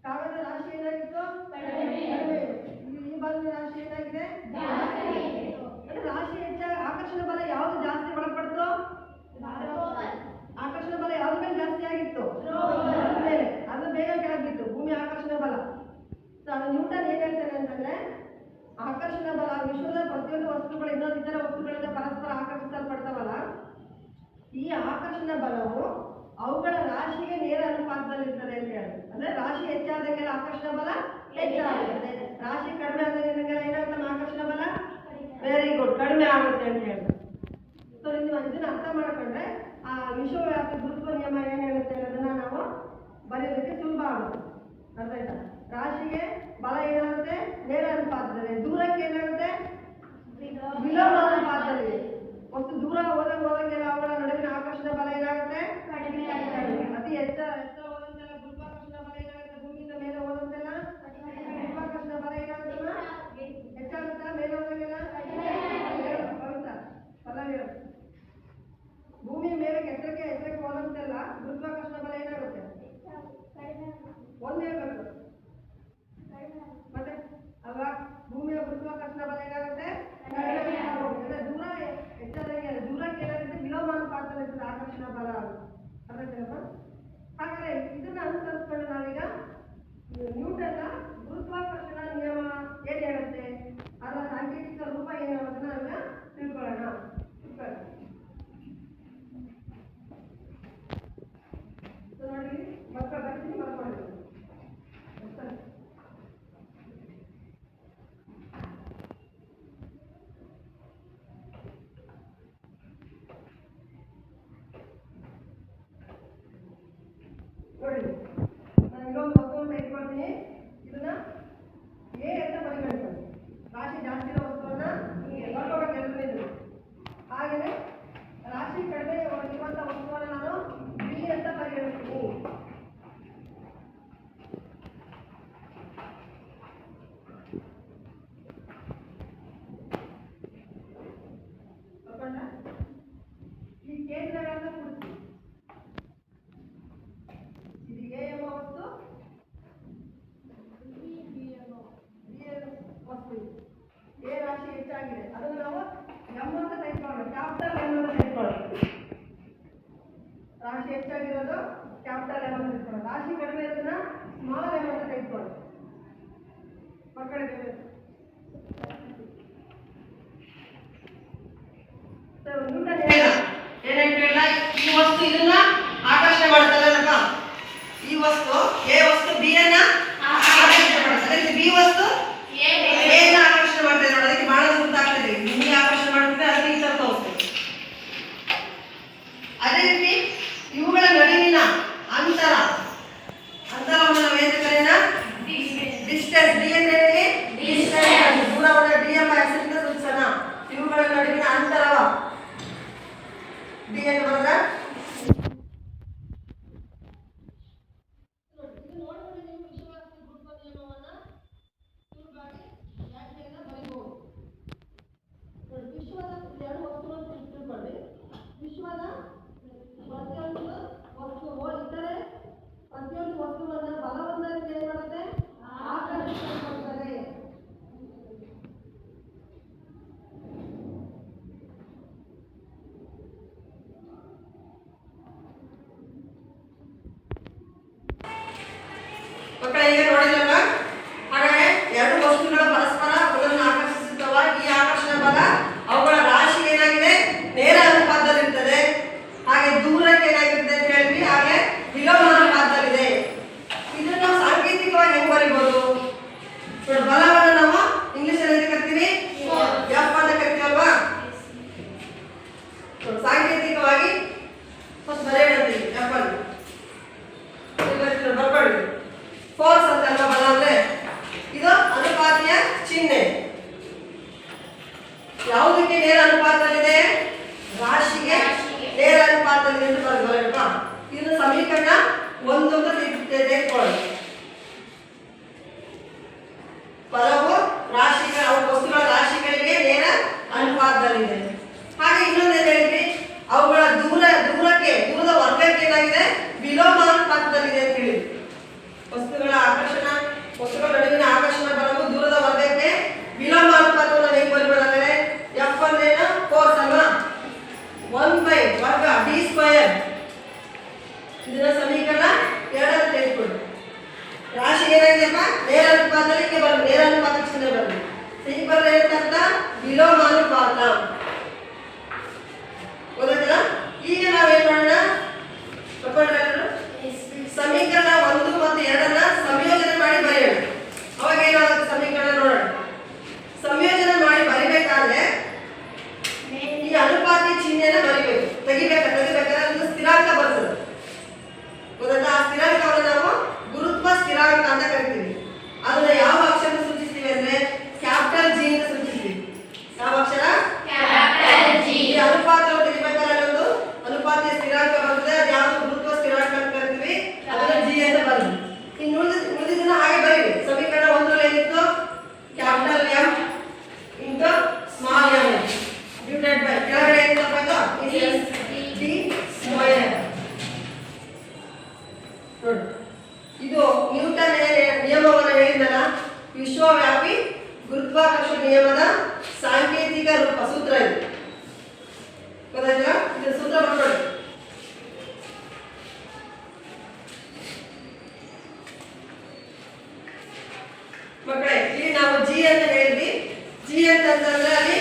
ಕಾಗದ ರಾಶಿ ಏನಾಗಿತ್ತು? ಕಡಿಮೆ. ಈ ಬಾಗಿನ ರಾಶಿ ಏನಾಗಿದೆ? ಅಂದ್ರೆ ರಾಶಿ ಹೆಚ್ಚಾಗಿ ಆಕರ್ಷಣ ಬಲ ಯಾವ್ದು ಜಾಸ್ತಿ ಒಳಪಡ್ತು? ಆಕರ್ಷಣ ಬಲ ಯಾವ್ದು ಮೇಲೆ ಜಾಸ್ತಿ ಆಗಿತ್ತು? ಮೇಲೆ. ಅದು ಬೇಗ ಕೆಳಗಿತ್ತು ಭೂಮಿ ಆಕರ್ಷಣ ಬಲ. ಅದು ನ್ಯೂಟನ್ ಏನ್ ಹೇಳ್ತಾನೆ ಅಂತಂದ್ರೆ, ಆಕರ್ಷಣ ಬಲ ವಿಶ್ವದ ಪ್ರತಿಯೊಂದು ವಸ್ತುಗಳು ಇನ್ನೊಂದು ಇತರ ವಸ್ತುಗಳಿಂದ ಪರಸ್ಪರ ಆಕರ್ಷಿಸಲ್ಪಡ್ತಾವಲ್ಲ, ಈ ಆಕರ್ಷಣ ಬಲವು ಅವುಗಳ ರಾಶಿಗೆ ನೇರ ಅನುಪಾತದಲ್ಲಿರ್ತದೆ ಅಂತ ಹೇಳಿ. ಅಂದ್ರೆ ರಾಶಿ ಹೆಚ್ಚಾದಂಗೆಲ್ಲ ಆಕರ್ಷಣ ಬಲ ಹೆಚ್ಚಾಗುತ್ತೆ, ರಾಶಿ ಕಡಿಮೆ ಆದಂಗೆಲ್ಲ ಏನಾಗುತ್ತೆ ಆಕರ್ಷಣ ಬಲ? ವೆರಿ ಗುಡ್, ಕಡಿಮೆ ಆಗುತ್ತೆ ಅಂತ ಹೇಳಿ. ಸೊ ನೀವು ಇದನ್ನ ಅರ್ಥ ಮಾಡ್ಕೊಂಡ್ರೆ ಆ ವಿಶ್ವವ್ಯಾಪಿ ಗುರುತ್ವ ನಿಯಮ ಏನ್ ಹೇಳುತ್ತೆ ಅನ್ನೋದನ್ನ ನಾವು ಬರೆಯೋದಕ್ಕೆ ಸುಲಭ ಆಗುತ್ತೆ. ಅರ್ಥ ಆಯ್ತಾ? ರಾಶಿಗೆ ಬಲ ಏನಾಗುತ್ತೆ? ನೇರ ಅನುಪಾತದಲ್ಲಿ. ದೂರಕ್ಕೆ ಏನಾಗುತ್ತೆ? ವಿಲೋಮ ಅನುಪಾತದಲ್ಲಿ. ವಸ್ತು ದೂರ ಹೋದಂಗೆಲ್ಲ ಅವುಗಳ ನಡುವಿನ ಆಕರ್ಷಣ ಬಲ ಏನಾಗುತ್ತೆ? ಕಡಿಮೆ. ಅತಿ ಎತ್ತರ ಹೋದಂತೆಲ್ಲ ಗುರುತ್ವಾಕರ್ಷಣ ಬಲ ಏನಾಗುತ್ತೆ? ಭೂಮಿಯಿಂದ ಮೇಲೆ ಹೋದಂತೆಲ್ಲ ಗುರುತ್ವಾಕರ್ಷಣ ಬಲ ಏನಾಗುತ್ತಲ್ಲ ಹೆಚ್ಚಾಗುತ್ತಾ? ಮೇಲೆ ಹೋದಂಗೆಲ್ಲ ಭೂಮಿಯ ಮೇಲೆ ಎತ್ತರಕ್ಕೆ ಹೋದಂತೆಲ್ಲ ಗುರುತ್ವಾಕರ್ಷಣ ಬಲ ಏನಾಗುತ್ತೆ? ಒಂದೇ ಬೇಕು ಮತ್ತೆ ಅಲ್ವಾ? ಭೂಮಿಯ ಗುರುತ್ವಾಕರ್ಷಣ ಬಲ ಏನಾಗುತ್ತೆ? ದೂರ ಹೆಚ್ಚಾದಂಗೆ ದೂರಕ್ಕೆ ಏನಾಗುತ್ತೆ? ವಿಲೋಮಾನುಪಾತದಲ್ಲಿ ಆಕರ್ಷಣ ಬಲ ಆಗುತ್ತೆ. ಹಾಗಾದ್ರೆ ಇದನ್ನ ಅನುಸರಿಸ್ಕೊಂಡು ನಾವೀಗ ನ್ಯೂಟನ್ನ ಗುರುತ್ವಾಕರ್ಷಣ ನಿಯಮ ಏನ್ ಹೇಳುತ್ತೆ, ಅದರ ಸಾಂಕೇತಿಕ ರೂಪ ಏನು ಅನ್ನೋದನ್ನ ನಾವೀಗ ತಿಳ್ಕೊಳ್ಳೋಣ. ನೋಡಿ ಮಕ್ಕಳ ಬರ್ತೀನಿ ಬರ್ಕೊಂಡಿದ್ದೀನಿ. ನೋಡಿ ನಾನು ಇನ್ನೊಂದು ವಸ್ತುವನ್ನು ಇಟ್ಕೊಳ್ತೀನಿ. ಇದನ್ನ ಎ ಅಂತ ಪರಿಗಣಿಸ್ತೀನಿ. ರಾಶಿ ಜಾಸ್ತಿ ಇರೋ ವಸ್ತುವನ್ನ ಬರ್ಕೋಬೇಕು ಎಲ್ಲರೂ. ಹಾಗೆಯೇ ರಾಶಿ ಕಡಿಮೆ ಇರುವಂತ ವಸ್ತುವನ್ನ ನಾನು ಬಿ ಅಂತ ಪರಿಗಣಿಸ್ತೀನಿ. ಈ ಕೇಂದ್ರಗಳನ್ನ ಕೊಡ್ತೀನಿ. ಇದು ಎ ಎಂಬ ವಸ್ತು, ವಸ್ತು ಎ ರಾಶಿ ಹೆಚ್ಚಾಗಿದೆ. ಅದನ್ನು ನಾವು ಎಂ ಅಂತ ತೆಗೆದುಕೊಳ್ಳೋಣ, ಕ್ಯಾಪಿಟಲ್ ಎಂ ಅಂತ ತೆಗೆದುಕೊಳ್ಳೋಣ. ರಾಶಿ ಹೆಚ್ಚಾಗಿರೋದು ಕ್ಯಾಪಿಟಲ್ ಎಂ ಅಂತ ತೆಗೆದುಕೊಳ್ಳೋಣ. ರಾಶಿ ಕಡಿಮೆ ಇರೋದನ್ನ ಸ್ಮಾಲ್ ಎಂ ಅಂತ ತೆಗೆದುಕೊಳ್ಳೋಣ. ಮಕ್ಕಳಿಗೆ ನ್ಯೂಟನ್ ಏನೇಳ ಈ ವಸ್ತು ಇದನ್ನ ಆಕರ್ಷಣೆ ಮಾಡ್ತದಲ್ಲಪ್ಪ. ಈ ವಸ್ತು ಎ ವಸ್ತು ಬಿ ಅನ್ನ ಆಕರ್ಷಣೆ ಮಾಡ್ತದೆ. ಬಿ ವಸ್ತು ಎ ನ ಆಕರ್ಷಣೆ ಮಾಡ್ತದೆ. ನೋಡಿ, ಅದಕ್ಕೆ ಬಹಳ ಗೊತ್ತಾಗ್ತದೆ. ಭೂಮಿ ಆಕರ್ಷಣೆ ಮಾಡ್ತದೆ, ಅದಕ್ಕೆ ಈ ತರ ತೋರಿಸ್ತದೆ. ಅದೇ ರೀತಿ ಇವುಗಳ ನಡುವಿನ ಅಂತರವನ್ನು ನಾವು ಏನು ಕರೆಯೋಣ? Distance. D N A distance, ದೂರವನ್ನು ಡಿ ಎಂಬ ಹೆಸರಿಂದ ಸೂಚಿಸೋಣ. ಇವುಗಳ ನಡುವಿನ ಅಂತರವ ಡಿ ಎಂದು ಬರೆದ ವಿಶ್ವದ ಪ್ರತಿಯೊಂದು ವಸ್ತುವನ್ನ ಬಲವೊಂದರಿಂದ ಏನ್ ಮಾಡುತ್ತೆ? ಆಕರ್ಷಿಸಲ್ಪಡುತ್ತದೆ. ಮಕ್ಕಳ ಈಗ ನೋಡಿದ್ರಲ್ಲ, ಹಾಗಾದ್ರೆ ಎರಡು ವಸ್ತುಗಳ ಪರಸ್ಪರ ಒಂದನ್ನು ಆಕರ್ಷಿಸುತ್ತವ. ಈ ಆಕರ್ಷಣ ಬಲ ಅವುಗಳ ರಾಶಿ ಏನಾಗಿದೆ? ನೇರ ಅನುಪಾತದಲ್ಲಿರ್ತದೆ. ಹಾಗೆ ದೂರಕ್ಕೆ ಏನಾಗಿರುತ್ತೆ ಅಂತ ಹೇಳಿದ್ವಿ. ಹಾಗೆ ವಿಲೋಮ ಅನುಪಾತದಲ್ಲಿದೆ. ಇದನ್ನು ನಾವು ಸಾಂಕೇತಿಕವಾಗಿ ಹೆಂಗ್ ಬರೀಬಹುದು? ಬಲವನ್ನು ನಾವು ಇಂಗ್ಲಿಷ್ ಅಲ್ಲಿ ಕರಿತೀವಿ ಎಫ್ ಅಂತ ಕರಿತೀವಲ್ವಾ? ಸಾಂಕೇತಿಕವಾಗಿ ಫಸ್ಟ್ ಬರೆಯಂತೀವಿ ಎಫ್ ಅಲ್ಲಿ ಬರ್ಕೊಳ್ಳಿ. ಫೋರ್ಸ್ ಅಂತ ಅಲ್ವಾ ಬಲ ಅಂದ್ರೆ? ಇದು ಅನುಪಾತೀಯ ಚಿಹ್ನೆ. ಯಾವುದಕ್ಕೆ ಅನುಪಾತದಲ್ಲಿದೆ. ಹಾಗೆ ಇನ್ನೊಂದು ಏನು ಹೇಳಿದ್ವಿ, ಅವುಗಳ ದೂರದ ವರ್ಗಕ್ಕೆ ಏನಾಗಿದೆ, ವಿಲೋಮಾನುಪಾತದಲ್ಲಿದೆ ಅಂತ ಹೇಳಿದ್ವಿ. ವಸ್ತುಗಳ ನಡುವಿನ ಆಕರ್ಷಣ ಬಲವು ದೂರದ ವರ್ಗಕ್ಕೆ ವಿಲೋಮಾನುಪಾತವನ್ನು ಹೇಗೆ ಬರೀಬೋದಂದ್ರೆ ಎಫ್ ಅಂದ್ರೇನು, ಫೋರ್ಸ್ ಅಲ್ವಾ, 1 ವರ್ಗ ಡಿ ಸ್ಕ್ವೇರ್. ಇದನ್ನ ಸಮೀಕರಣ 2 ತೆಗೆದುಕೊಳ್ಳಿ. ರಾಶಿ ಏನಾಗಿದೆಯಪ್ಪ, ನೇರ ಅನುಪಾತದಲ್ಲಿ ಬರಲಿ, ನೇರ ಅನುಪಾತ ಚಿಹ್ನೆ ಬರಲಿ. ಹೀಗೆ ಬರಲಿ ಏನಂತ, ವಿಲೋಮಾನುಪಾತ. ಗೊತ್ತಾಯ್ತಲ್ಲ? ಈಗ ನಾವೇನ್ ಮಾಡೋಣ, ಸಮೀಕರಣ 1 ಮತ್ತು 2 ಸಂಯೋಜನೆ ಮಾಡಿ ಬರೆಯೋಣ. ಅವಾಗ ಏನಾಗುತ್ತೆ ಸಮೀಕರಣ ನೋಡೋಣ. ಸಂಯೋಜನೆ ಮಾಡಿ ಬರಿಬೇಕಾದ್ರೆ ಈ ಅನುಪಾತಿ ಚಿಹ್ನೆನ ಬರಿಬೇಕು, ತೆಗಿಬೇಕಾದ್ರೆ ಒಂದು ಸ್ಥಿರಾಂಕ ಬರ್ತದೆ. ಗೊತ್ತಾಯ್ತಾ? ಆ ಸ್ಥಿರಾಂಕವನ್ನು ನಾವು ಗುರುತ್ವ ಸ್ಥಿರಾಂಕ ಅಂತ ಕರಿತೀವಿ. ಅದನ್ನ ಯಾವ ಅಕ್ಷರ ಸೂಚಿಸ್ತೀವಿ ಅಂದ್ರೆ ಕ್ಯಾಪಿಟಲ್ ಜಿ ಅಂತ ಸೂಚಿಸ್ತೀವಿ. ಯಾವ ಅಕ್ಷರ? Capital G. ಈ ಅನುಪಾತವನ್ನು ತೆಗಿಬೇಕಾದ್ರೆ ಒಂದು ಅನುಪಾತಿಯ ಸ್ಥಿರಾಂಕ ಬರ್ತದೆ, ಅದು ಯಾವುದು ಗುರುತ್ವ ಸ್ಥಿರಾಂಕ ಅಂತ ಕರಿತೀವಿ, ಅದನ್ನ ಜಿ ಅಂತ ಬರ್ತದೆ. ಇನ್ನು ಉಳಿದಿದ್ದನ್ನ ಹಾಗೆ ಬರೀರಿ. ಸಮೀಕರಣ 1 ಏನಿತ್ತು, capital M into small M divided by ಕೆಳಗಡೆ ಏನಪ್ಪ ಡಿ ಸ್ಕ್ವೇರ್. ನೋಡಿ, ಇದು ನ್ಯೂಟನ್ ನಿಯಮವನ್ನು ಹೇಳಿದಲ್ಲ, ವಿಶ್ವವ್ಯಾಪಿ ಗುರುತ್ವಾಕರ್ಷಣ ನಿಯಮದ ಸಾಂಕೇತಿಕ ರೂಪ, ಸೂತ್ರ ಇದು. ಗೊತ್ತಾಯ್ತಾ? ಇದು ಸೂತ್ರ ಬರ್ಕೊಳ್ಳಿ. ಮಕ್ಕಳೇ, ಇಲ್ಲಿ ನಾವು ಜಿ ಅಂತ ಹೇಳಿದ್ವಿ. ಜಿ ಅಂತಂದ್ರೆ ಅಲ್ಲಿ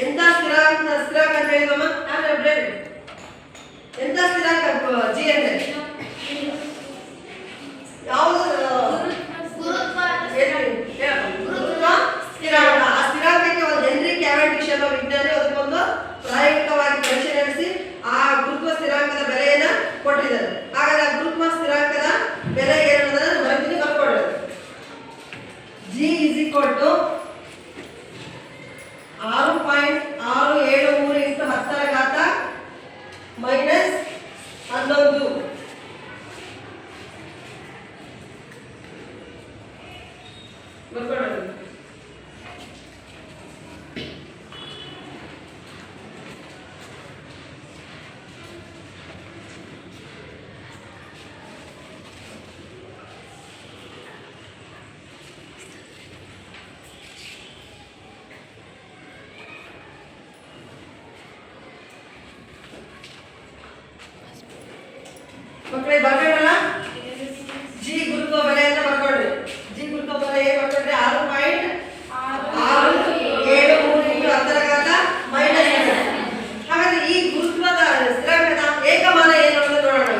ಎಂತ ಸ್ಥಿರಾಂಕ ಅಂತ ಹೇಳಿದಮ್ಮ, ಎಂತ ಸ್ಥಿರಾಂಕ ಜಿ ಅಂದ್ರೆ ಯಾವುದು? ಗುರುತ್ವ ಸ್ಥಿರಾಂಕ. ಆ ಸ್ಥಿರಾಂಕಕ್ಕೆ ಒಂದು ಹೆನ್ರಿ ಕ್ಯಾವೆಂಡಿಶ್ ಎಂಬ ವಿಜ್ಞಾನಿ ಅದಕ್ಕೊಂದು ಪ್ರಾಯೋಗಿಕವಾಗಿ ಪರೀಕ್ಷೆ ನಡೆಸಿ ಆ ಗುರುತ್ವ ಸ್ಥಿರಾಂಕದ ಬೆಲೆಯನ್ನ ಕೊಟ್ಟಿದ್ದಾರೆ. ಹಾಗಾದ್ರೆ ಆ ಗುರುತ್ವ ಸ್ಥಿರಾಂಕದ ಬೆಲೆ ಏನನ್ನೋದನ್ನ ಬರೆದಿನಿ, ಬರ್ಕೊಳ್ಳೋದು. G is equal to 6.673 into 10⁻11 ಬರ್ಕೊಳ್ಳೋದು. ಮಕ್ಕಳೇ ಬರ್ಬೇಕಲ್ಲ, ಜಿ ಗುರುತ್ವ ಬೆಲೆ ಅಂತ ಬರ್ಕೊಂಡ್ರಿ. ಜಿ ಗುರುತ್ವ ಬೆಲೆ ಏನ್ ಬರ್ಕೊಂಡ್ರಿ, 6.673 ಇಂಟು 10⁻−11. ಹಾಗಾದ್ರೆ ಈ ಗುರುತ್ವದ ಸ್ಥಿರಾಂಕದ ಏಕಮಾನ ಏನು ಅಂತ ನೋಡೋಣ.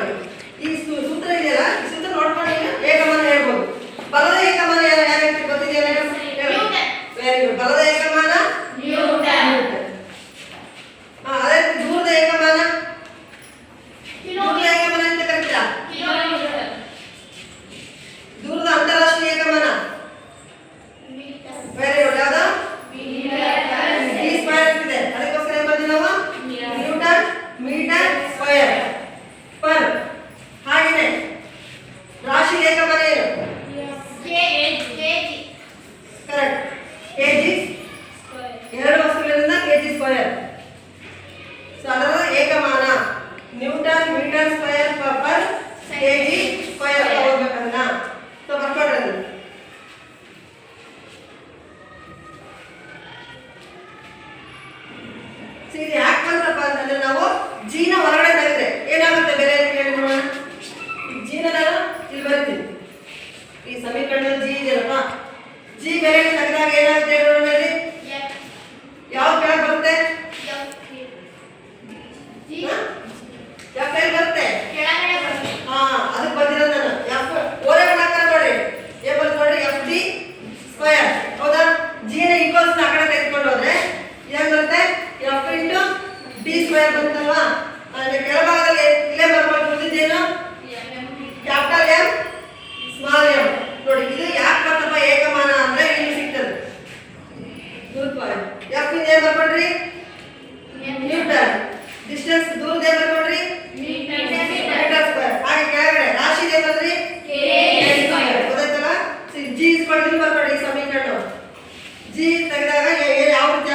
ಈ ಸೂತ್ರ ಇದೆಯಲ್ಲ, ಈ ಸೂತ್ರ ನೋಡ್ಕೊಂಡು ಏಕಮಾನ ಹೇಳ್ಬೋದು. ಬಲದ ಏಕಮಾನ ಯಾವ್ಯಾವ ಗೊತ್ತಿದೆಯಲ್ಲ? Very good. ಬಲದ ಏಕಮಾನ ನ್ಯೂಟನ್. ಅದೇ ದೂರದ ಏಕಮಾನ ದೂರದ ಅಂತಾರಾಷ್ಟ್ರೀಯ ಏಕಮಾನ ವೆರಿ ಗುಡ್. ಯಾವುದು? ಡಿ ಸ್ಕ್ವೇರ್ ಇದೆ. ಅದಕ್ಕೋಸ್ಕರ ಏನ್ ಬರ್ತೀವಿ ನಾವು, ನ್ಯೂಟನ್ ಮೀಟರ್ ಸ್ಕ್ವೇರ್ ಪರ್. ಹಾಗೇನೆ ರಾಶಿ ಏಕಮಾನ ಏನು? Correct, KG. ಎರಡು ವಸ್ತುಗಳಿಂದ ಕೆಜಿ ಸ್ಕ್ವೇರ್. ಸೊ ಅದರ ಏಕಮಾನ newton metre square per KG square ಅಂತ ಓದ್ಬೇಕಂತ. ಸೊ ಬರ್ಕೊಡ್ರಿ. ಇದು ಯಾಕೆ ಬಂತಪ್ಪ ಅಂತಂದ್ರೆ ನಾವು ಜೀನ ಹೊರಗಡೆ ತೆಗೆದ್ರೆ ಏನಾಗುತ್ತೆ ಬೆಲೆ ಅಂತ ಹೇಳಿ ನೋಡೋಣ. ಜೀನ ನಾನು ಇಲ್ಲಿ ಬರೀತೀನಿ. ಈ ಸಮೀಕರಣದಲ್ಲಿ ಜಿ ಇದೆಯಲ್ಲಪ್ಪ, ಜಿ ಬೆಲೆ ತೆಗೆದಾಗ ಏನಾಗುತ್ತೆ ನೋಡೋಣ. ಯಾವ ಕೆಳಗೆ ಬರುತ್ತೆ? ಎಫ್ ಎಲ್ಲಿ ಬರುತ್ತೆ? ಅದಕ್ಕೆ ಬಂದಿರೋದು ನಾನು ಎಫ್ ಓರೆ ಗುಣಾಕಾರ ನೋಡಿ. ಏನ್ ಬರುತ್ತೆ ನೋಡಿ, ಎಫ್ ಡಿ ಸ್ಕ್ವೇರ್. ಹೌದಾ? ಜಿನ ಈಕ್ವಲ್ಸ್ ಆ ಕಡೆ ತೆಗೆದುಕೊಂಡು ಹೋದ್ರೆ ಏನ್ ಬರುತ್ತೆ, ಎಫ್ ಇಂಟು ಡಿ ಸ್ಕ್ವೇರ್ ಬಂತಲ್ವಾ. ಕೆಳಭಾಗದಲ್ಲಿ ಇಲ್ಲೇ ಬರ್ಬೋದು. ಉಳಿದಿದ್ದೇನು? Capital M small M. ನೋಡಿ, ಇದು ಯಾಕೆ ಬರ್ತಪ್ಪ ಏಕಮಾನ ಅಂದ್ರೆ ಇಲ್ಲಿ ಸಿಗ್ತದೆ ಗುರುತ್ವ. ಎಫ್ ಇಂದ ಏನ್ ಬರ್ಕೊಡ್ರಿ, ನ್ಯೂಟನ್. ಡಿಸ್ಟೆನ್ಸ್ ದೂರದ ಏನ್ ಬರ್ಕೊಡ್ರಿ, ಮೀಟರ್ ಸ್ಕ್ವೇರ್. ಹಾಗೆ ಕೆಳಗಡೆ ರಾಶಿ ಇದೆ ಬಂದ್ರಿ, ಗೊತ್ತಾಯ್ತಲ್ಲ. ಜಿ ಇಸ್ ಬರ್ಕೊಡಿ ಈ ಸಮೀಕರಣ. ಜಿ ತೆಗೆದಾಗ ಯಾವ ರೀತಿ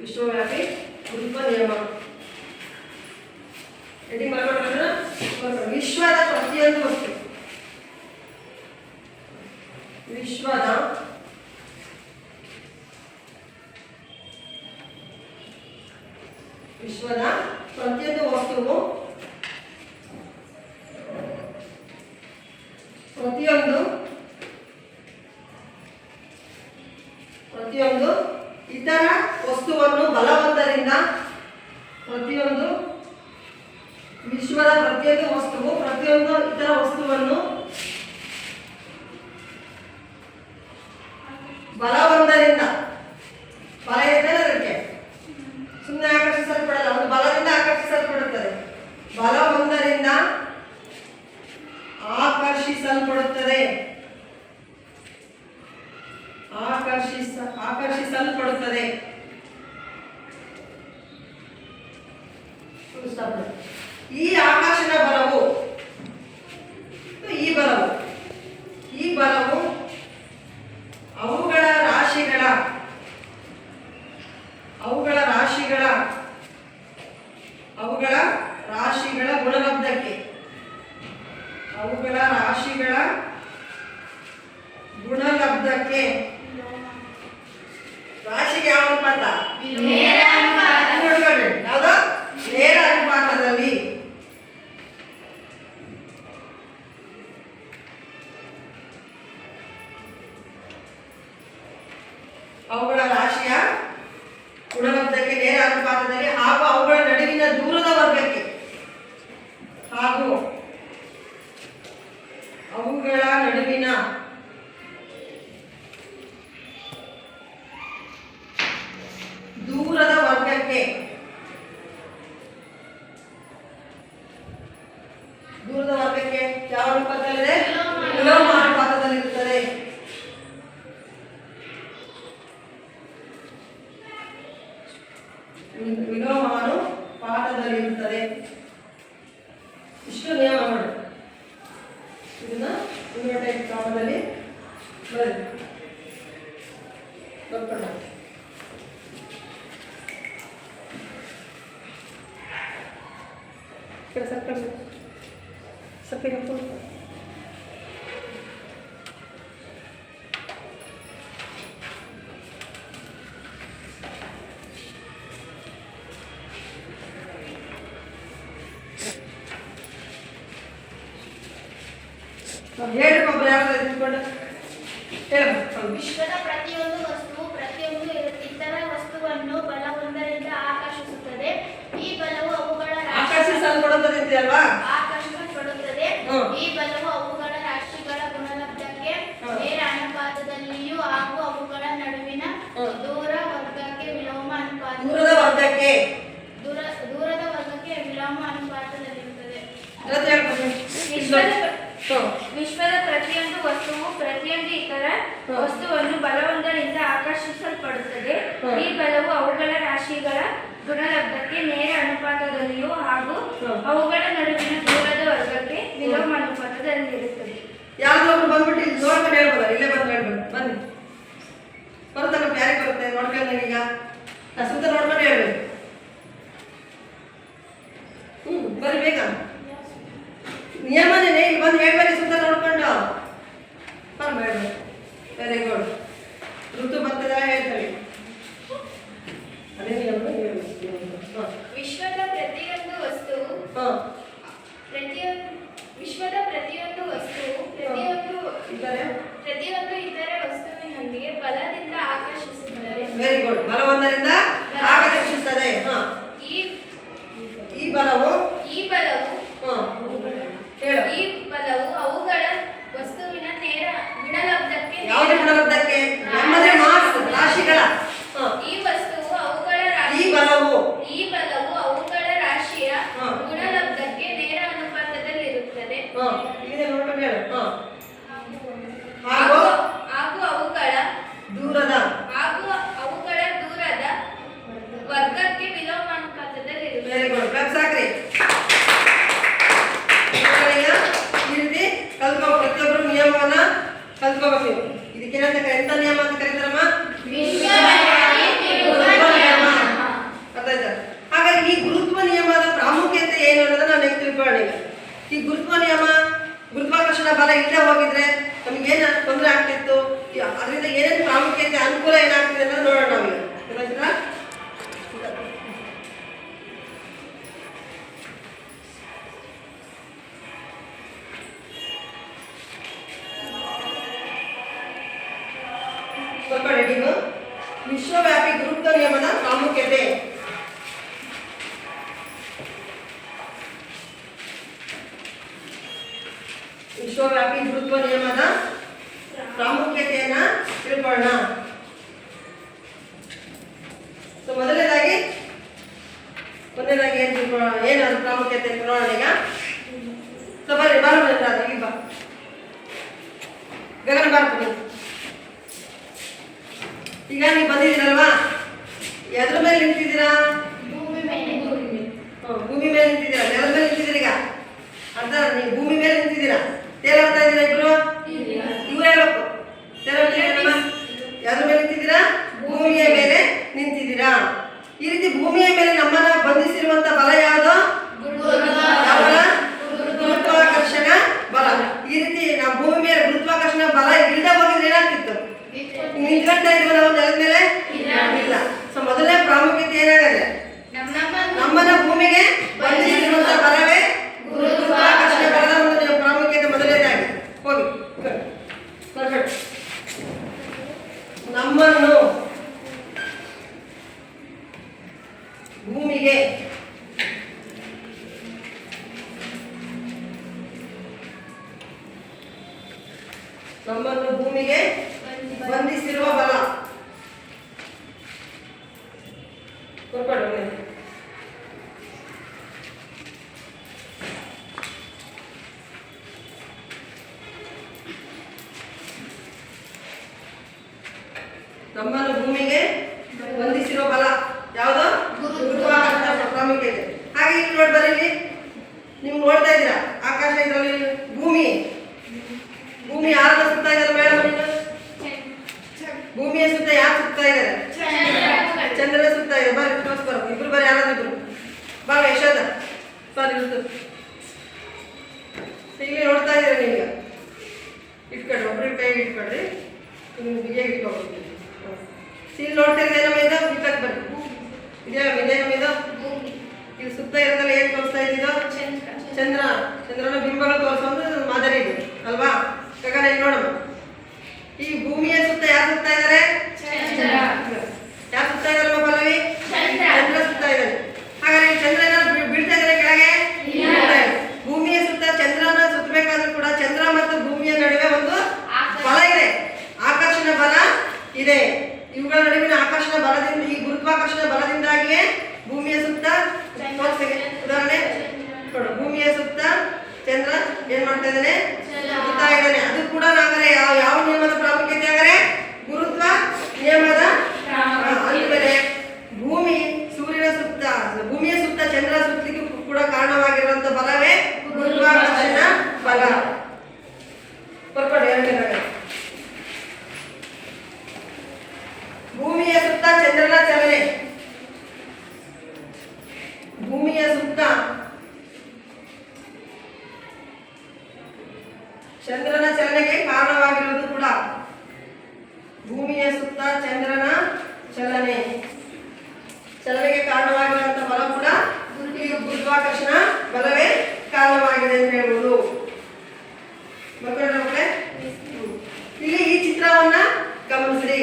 ವಿಶ್ವವ್ಯಾಪಿ ಗುರುತ್ವ ನಿಯಮ. ಹೆಡಿಂಗ್ ಮಾಡ್ಕೊಂಡ್ರೆ ವಿಶ್ವದ ಪ್ರತಿಯೊಂದು ವಸ್ತು, ವಿಶ್ವದ ಪ್ರತಿಯೊಂದು ವಸ್ತುವು ಪ್ರತಿಯೊಂದು ಇತರ ವಸ್ತುವನ್ನು ಬಲವೊಂದರಿಂದ ವಿಶ್ವದ ಪ್ರತಿಯೊಂದು ವಸ್ತುವು ಪ್ರತಿಯೊಂದು ಇತರ ವಸ್ತುವನ್ನು ಬಲವೊಂದರಿಂದ, ಬಲ ಇದ್ದರೆ ಅದಕ್ಕೆ ಸುಮ್ಮನೆ ಆಕರ್ಷಿಸಲ್ಪಡಲ್ಲ, ಒಂದು ಬಲದಿಂದ ಆಕರ್ಷಿಸಲ್ಪಡುತ್ತದೆ. ಬಲವೊಂದರಿಂದ ಆಕರ್ಷಿಸಲ್ಪಡುತ್ತದೆ. ಈ ಆಕರ್ಷಣ ಬಲವು ಅವುಗಳ ರಾಶಿಗಳ ಗುಣಲಬ್ಧಕ್ಕೆ, ರಾಶಿಗೆ ಯಾವ ಅನುಪಾತ? ನೋಡ್ಕೊಳ್ರಿ, ಯಾವ್ದು? ನೇರ ಅನುಪಾತದಲ್ಲಿ ಅವುಗಳ ರಾಶಿಯ ಗುಣಲಬ್ಧಕ್ಕೆ ನೇರ ಅನುಪಾತದಲ್ಲಿ ಹಾಗೂ ಅವುಗಳ ನಡುವಿನ ದೂರದ ವರ್ಗಕ್ಕೆ ದೂರದ ವರ್ಗಕ್ಕೆ ಯಾವ ಅನುಪಾತದಲ್ಲಿದೆ? ವಿಲೋಮ ಅನುಪಾತದಲ್ಲಿರುತ್ತದೆ. ವಿಲೋಮ ಅನುಪಾತದಲ್ಲಿರುತ್ತದೆ. ಇಷ್ಟು ನಿಯಮಗಳು. ಇದನ್ನ ಇನ್ವರ್ಟೆಡ್ ಕಾಮದಲ್ಲಿ ಬರೆದು ಸಕ್ಕರೆ ವಿಶ್ವದ ಪ್ರತಿಯೊಂದು ವಸ್ತುವು ಪ್ರತಿಯೊಂದು ಇತರ ವಸ್ತುವನ್ನು ಬಲವೊಂದರಿಂದ ಆಕರ್ಷಿಸುತ್ತದೆ. ಈ ಬಲವು ಅವುಗಳ ಆಕರ್ಷಿಸಲ್ಪಡುತ್ತದೆ. ಈ ಬಲವು ಅವುಗಳ ರಾಶಿಗಳ ಗುಣಲಬ್ಧಕ್ಕೆ ನೇರ ಅನುಪಾತದಲ್ಲಿಯೂ ಹಾಗೂ ಅವುಗಳ ನಡುವಿನ ದೂರದ ವರ್ಗಕ್ಕೆ ವಿಲೋಮ ಅನುಪಾತದಲ್ಲಿರುತ್ತದೆ. ವಿಶ್ವದ ಪ್ರತಿಯೊಂದು ವಸ್ತುವು ಪ್ರತಿಯೊಂದು ಇತರ ವಸ್ತುವನ್ನು ಬಲವೊಂದರಿಂದ ಆಕರ್ಷಿಸಲ್ಪಡುತ್ತದೆ. ಈ ಬಲವು ಅವುಗಳ ರಾಶಿಗಳ ಗುಣಲಬ್ಧಕ್ಕೆ ನೇರ ಅನುಪಾತದಲ್ಲಿಯೂ ಹಾಗೂ ಅವುಗಳ ನಡುವಿನ ದೂರದ ವರ್ಗಕ್ಕೆ ವಿಲೋಮ ಅನುಪಾತದಲ್ಲಿರುತ್ತದೆ. ಯಾವ್ದೊಬ್ರು ಬಂದ್ಬಿಟ್ಟು ಇಲ್ಲಿ ನೋಡ್ಕೊಂಡು ಹೇಳ್ಬೋದ? ಇಲ್ಲೇ ಬಂದು ಹೇಳ್ಬೋದು. ಬನ್ನಿ, ಬರುತ್ತಲ್ಲ, ಯಾರಿಗೆ ಬರುತ್ತೆ ನೋಡ್ಕೊಂಡು. ಈಗ ಸುತ್ತ ನೋಡ್ಕೊಂಡು ಹೇಳ್ಬೇಕು. ಬರ್ರಿ ಬೇಗ, ನಿಯಮನೇ. ಇಲ್ಲಿ ಬಂದು ಹೇಳ್ಬೇಡಿ, ಸುತ್ತ ನೋಡ್ಕೊಂಡು ಬರ್ಬೇಡಿ. Very good. ಋತು ಬರ್ತದ ಹೇಳ್ತಾರೆ. ಅದೇ ನಿಯಮ ವಿಶ್ವದ ಪ್ರತಿಯೊಂದು ವಸ್ತುವು ಪ್ರತಿಯೊಂದು ಇತರ ವಸ್ತುವಿನೊಂದಿಗೆ ಬಲದಿಂದ ಆಕರ್ಷಿಸುತ್ತದೆ. Very good. ಬಲವೊಂದರಿಂದ ಆಕರ್ಷಿಸುತ್ತದೆ. ಈ ಬಲವು ಅವುಗಳ ವಸ್ತುವಿನ ನೇರ ಗುಣಲಬ್ಧಕ್ಕೆ ಯಾವುದೇ ಗುಣಲಬ್ಧಕ್ಕೆ ನಮ್ಮದೇ ಮಾಸ್ ರಾಶಿಗಳ ಈ ವಸ್ತುವು ಅವುಗಳ ಈ ಬಲವು ಅವುಗಳ ರಾಶಿಯ ಗುಣಲಬ್ಧಕ್ಕೆ ನೇರ ಅನುಪಾತದಲ್ಲಿರುತ್ತದೆ. ಹಾಗೂ ಅವುಗಳ ದೂರದ ವರ್ಗಕ್ಕೆ ವಿಲೋಮ ಅನುಪಾತದಲ್ಲಿರುತ್ತದೆ. Very good. ಸಾಕ್ರಿ. ಈ ರೀತಿ ಪ್ರತಿಯೊಬ್ಬರು ನಿಯಮವನ್ನ ಕಲ್ತ್ಕೋಬೇಕು. ಇದಕ್ಕೇನಂತ ಎಂತ ನಿಯಮ ಅಂತ ಕರೀತಾರಮ್ಮ? ವಿಶ್ವವ್ಯಾಪಿ ಗುರುತ್ವ ನಿಯಮ. ಇಲ್ಲೇ ಹೋಗಿದ್ರೆ ನಮ್ಗೆ ಏನು ತೊಂದರೆ ಆಗ್ತಿತ್ತು, ಅದರಿಂದ ಏನೇನು ಪ್ರಾಮುಖ್ಯತೆ ಅನುಕೂಲ ಏನಾಗ್ತಿದೆ ಅಂತ ನೋಡೋಣ ನಾವು. ಗೊತ್ತಾಯ್ತಾ? ನೀವು ವಿಶ್ವವ್ಯಾಪಿ ಗುರುತ್ವ ನಿಯಮದ ಪ್ರಾಮುಖ್ಯತೆ. ವಿಶ್ವವ್ಯಾಪಿ ಗುರುತ್ವ ನಿಯಮದ ಪ್ರಾಮುಖ್ಯತೆಯನ್ನ ತಿಳ್ಕೊಳ್ಳೋಣ. ಮೊದಲನೇದಾಗಿ ಏನ್ ತಿಳ್ಕೊಳ್ಳೋಣ, ಏನಾದ್ರು ಪ್ರಾಮುಖ್ಯತೆ ನೋಡೋಣ ಈಗ. ಬರ್ರಿ ಬಾರ ಈಗ ಬಾ ಗಗನ ಬಾರ್ತೀನಿ. ಈಗ ನೀವು ಬಂದಿದ್ದೀರಲ್ವಾ, ಎದ್ರ ಮೇಲೆ ನಿಂತಿದ್ದೀರಾ? ಭೂಮಿ ಮೇಲೆ ನಿಂತಿದ್ದೀರಾ. ನೆಲದ ಮೇಲೆ ನಿಂತಿದ್ದೀರ. ಈಗ ಅರ್ಥ, ನೀವು ಭೂಮಿ ಮೇಲೆ ನಿಂತಿದ್ದೀರಾ. ತೇಲಾಡ್ತಾ ಇದ್ದೀರಾ ಇಬ್ರು? ಇವ್ರು ಹೇಳ್ಬೇಕು. ತೇಲಾಡ್ತೀರಮ್ಮ? ಯಾವ್ದ್ರ ಮೇಲೆ ನಿಂತಿದ್ದೀರಾ? ಭೂಮಿಯ ಮೇಲೆ ನಿಂತಿದ್ದೀರಾ. ಈ ರೀತಿ ಭೂಮಿಯ ಮೇಲೆ ನಮ್ಮನ್ನ ಬಂಧಿಸಿರುವಂತ ಬಲ ಯಾವುದು? ಯಾವ ಬಲ? ಗುರುತ್ವಾಕರ್ಷಣ ಬಲ. ಈ ರೀತಿ ನಾವು ಭೂಮಿ ಮೇಲೆ ಗುರುತ್ವಾಕರ್ಷಣ ಬಲ ಇಲ್ಲದೆ ಹೋಗಿದ್ರೆ ಏನಾಗ್ತಿತ್ತು? ನಿಂತ್ಕೊಂತ ಇದ್ವಿ ನಾವು ನೆಲದ ಮೇಲೆ? ಇಲ್ಲ. ಸೊ ಮೊದಲನೇ ಪ್ರಾಮುಖ್ಯತೆ ಏನಾಗದೆ? ನಮ್ಮನ್ನ ಭೂಮಿಗೆ ಬಂಧಿಸಿರುವಂತ ಬಲವೇ ಗುರುತ್ವಾಕರ್ಷಣ ಬಲದ ಒಂದು ಪ್ರಾಮುಖ್ಯತೆ ಮೊದಲನೇದಾಗಿ. ಹೋಗಿ ನಮ್ಮನ್ನು ಭೂಮಿಗೆ ಬಂಧಿಸಿರುವ ಬಲ. ನಮ್ಮನ್ನು ಭೂಮಿಗೆ ಬಂಧಿಸಿರುವ ಬಲ ಯಾವುದು? ಗುರುತ್ವಾಕರ್ಷಣ ಪ್ರಾಮುಖ್ಯತೆ. ಹಾಗೆ ಇಲ್ಲಿ ನೋಡಿ ಬರ್ರಿ, ನೀವು ನೋಡ್ತಾ ಇದ್ದೀರಾ ಆಕಾಶ, ಇದರಲ್ಲಿ ಭೂಮಿ ಯಾರನ್ನ ಸುತ್ತಾ ಇದ್ದಾರೆ ಮೇಡಮ್? ಭೂಮಿಯ ಸುತ್ತ ಯಾರು ಸುತ್ತಾ ಇದ್ದಾರೆ? ಚಂದ್ರನ ಸುತ್ತಾ ಇದೆ. ಬರ್ರಿ ತೋರಿಸ್ಬಾರ ಇಬ್ರು, ಬರ್ರಿ ಯಾರಾದ್ರು ಬಾ. ಯಶೋಧ ಬರ್ರಿ ಇಲ್ಲಿ ನೋಡ್ತಾ ಇದ್ದೀರಾ ನೀವೀಗ. ಇಟ್ಕೊಡ್ರಿ, ಒಬ್ರಿಗೆ ಕೈ ಇಟ್ಕೊಡ್ರಿ, ನಿಮ್ಗೆ ಬಿಗಿಯಾಗಿ ಇಟ್ಕೊಡ್ರಿ. ಇಲ್ಲಿ ನೋಡ್ತಾ ಇದ್ರೆ ನಮ್ಮ ಇದು ಇಟ್ಟಕ್ಕೆ ಬರ್ರಿ. ಇದೇ ನಮ್ಮ ಇದು ಇದು ಸುತ್ತ ಇರೋದಲ್ಲ. ಏನು ತೋರಿಸ್ತಾ ಇದ್ದಿದ್ದು? ಚಂದ್ರನ ಬಿಂಬಗಳು ತೋರಿಸೋ ಒಂದು ಮಾದರಿ ಇದು ಅಲ್ವಾ? ಗಗನ ಇಲ್ಲಿ ನೋಡಮ್ಮ. ಈ ಭೂಮಿಯ ಸುತ್ತ ಯಾರು ಸುತ್ತಾ ಇದ್ದಾರೆ? ಯಾರು ಸುತ್ತಾ ಇದಾರಮ್ಮ ಪಲ್ಲವಿ? ಚಂದ್ರ ಸುತ್ತಾ ಇದ್ದಾನೆ. ಹಾಗಾದ್ರೆ ಚಂದ್ರ ಏನಾದ್ರು ಬೀಳ್ತಾ ಇದ್ದಾರೆ ಕೆಳಗೆ? ಭೂಮಿಯ ಸುತ್ತ ಚಂದ್ರನ ಸುತ್ತಬೇಕಾದ್ರೂ ಕೂಡ ಚಂದ್ರ ಮತ್ತು ಭೂಮಿಯ ನಡುವೆ ಒಂದು ಬಲ ಇದೆ, ಆಕರ್ಷಣ ಬಲ ಇದೆ. ಇವುಗಳ ನಡುವಿನ ಆಕರ್ಷಣ ಬಲದಿಂದ, ಈ ಗುರುತ್ವಾಕರ್ಷಣ ಬಲದಿಂದಾಗಿಯೇ ಭೂಮಿಯ ಸುತ್ತ ಉದಾಹರಣೆ ನೋಡು. ಭೂಮಿಯ ಸುತ್ತ ಚಂದ್ರ ಏನ್ ಮಾಡ್ತಾ ಇದ್ದಾನೆ? ಸುತ್ತಾ ಇದ್ದಾನೆ. ಅದು ಕೂಡ ನಾಗರೆ ಯಾವ ನಿಯಮದ ಪ್ರಾಮುಖ್ಯತೆ ಆಗರೆ? ಗುರುತ್ವ ನಿಯಮದ. ಅಂದಮೇಲೆ ಭೂಮಿಯ ಸುತ್ತ ಚಂದ್ರ ಸುತ್ತಲಿಕ್ಕೆ ಕೂಡ ಕಾರಣವಾಗಿರುವಂತ ಬಲವೇ ಗುರುತ್ವಾಕರ್ಷಣ ಬಲ. ಬರ್ಕೊಡಿ ಎರಡನೇದಾಗ. ಭೂಮಿಯ ಸುತ್ತ ಚಂದ್ರನ ಚಲನೆ. ಭೂಮಿಯ ಸುತ್ತ ಚಂದ್ರನ ಚಲನೆಗೆ ಕಾರಣವಾಗಿರುವುದು ಕೂಡ ಭೂಮಿಯ ಸುತ್ತ ಚಂದ್ರನ ಚಲನೆಗೆ ಕಾರಣವಾಗಿರುವಂತಹ ಬಲ ಕೂಡ ಗುರುತ್ವಾಕರ್ಷಣ ಬಲವೇ ಕಾರಣವಾಗಿದೆ ಅಂತ ಹೇಳ್ಬೋದು. ಇಲ್ಲಿ ಈ ಚಿತ್ರವನ್ನ ಗಮನಿಸ್ರಿ.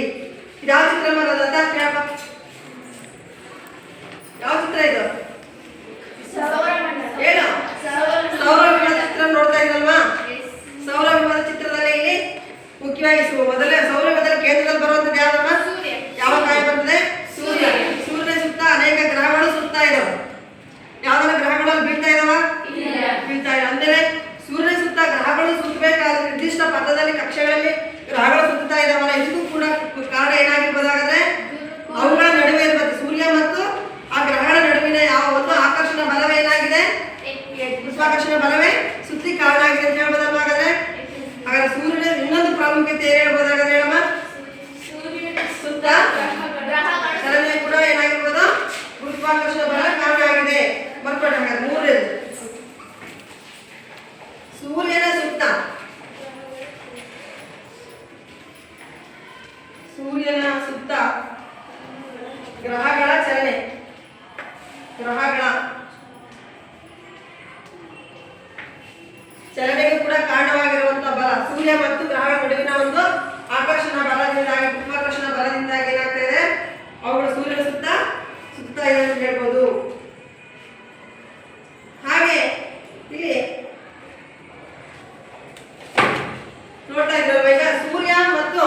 ಯಾವ ಚಿತ್ರ ಮಾಡೋದಂತ ಕೇಳಪ್ಪ. ಯಾವ ಚಿತ್ರ ಇದು? ಏನು? ಸೌರವ್ಯೂಹದ ಚಿತ್ರ ನೋಡ್ತಾ ಇದ್ದಲ್ವಾ? ಸೌರವ್ಯೂಹದ ಚಿತ್ರದಲ್ಲಿ ಇಲ್ಲಿ ಮುಖ್ಯವಾಗಿ ಮೊದಲೇ ಸೌರವ್ಯೂಹದ ಕೇಂದ್ರದಲ್ಲಿ ಬರುವಂತದ್ದು ಯಾವ್ದಮ್ಮ? ಯಾವ ಕಾಯ ಬರ್ತದೆ? ಸೂರ್ಯ. ಸೂರ್ಯನ ಸುತ್ತ ಅನೇಕ ಗ್ರಹಗಳು ಸುತ್ತಾ ಇದಾವೆ. ಯಾವ್ದಾರ ಗ್ರಹಗಳಲ್ಲಿ ಬೀಳ್ತಾ ಇದಾವ? ಬೀಳ್ತಾ ಇಲ್ಲ. ಅಂದ್ರೆ ಸೂರ್ಯನ ಸುತ್ತ ಗ್ರಹಗಳು ಸುತ್ತಬೇಕಾದ್ರೆ ನಿರ್ದಿಷ್ಟ ಪಥದಲ್ಲಿ ಕಕ್ಷೆಗಳಲ್ಲಿ ಗ್ರಹಗಳು ಸುತ್ತಾ ಇದಾವಲ್ಲ, ಇದಕ್ಕೂ ಕೂಡ ಕಾರಣ ಏನಾಗಿರ್ಬೋದಾಗದ್ರೆ ಅವುಗಳ ನಡುವೆ ಇರ್ಬೇಕು. ಸೂರ್ಯ ಮತ್ತು ಆ ಗ್ರಹಗಳ ನಡುವಿನ ಯಾವ ಒಂದು ಆಕರ್ಷಣ ಬಲವೇ ಏನಾಗಿದೆ? ಗುರುತ್ವಾಕರ್ಷಣ ಬಲವೇ ಸುತ್ತಿ ಕಾರಣ ಆಗಿದೆ ಅಂತ ಹೇಳ್ಬೋದಲ್ವ? ಹಾಗಾದ್ರೆ ಸೂರ್ಯನ ಇನ್ನೊಂದು ಪ್ರಾಮುಖ್ಯತೆ ಏನ್ ಹೇಳ್ಬೋದಾಗದ್ರೆ ಹೇಳಮ್ಮ? ಸೂರ್ಯನ ಸುತ್ತ ಗ್ರಹಗಳ ಚಲನೆ, ಗ್ರಹಗಳ ಚಲನೆಗೆ ಕೂಡ ಕಾರಣವಾಗಿರುವಂತಹ ಬಲ, ಸೂರ್ಯ ಮತ್ತು ಗ್ರಹಗಳ ನಡುವಿನ ಒಂದು ಆಕರ್ಷಣ ಬಲದಿಂದಾಗಿ, ಗುರುತ್ವಾಕರ್ಷಣ ಬಲದಿಂದಾಗಿ ಏನಾಗ್ತಾ ಇದೆ, ಅವುಗಳು ಸೂರ್ಯನ ಸುತ್ತ ಸುತ್ತಾ ಇದೆ ಅಂತ ಹೇಳ್ಬೋದು. ಹಾಗೆ ಇಲ್ಲಿ ನೋಡ್ತಾ ಇದ್ರಲ್ವ, ಈಗ ಸೂರ್ಯ ಮತ್ತು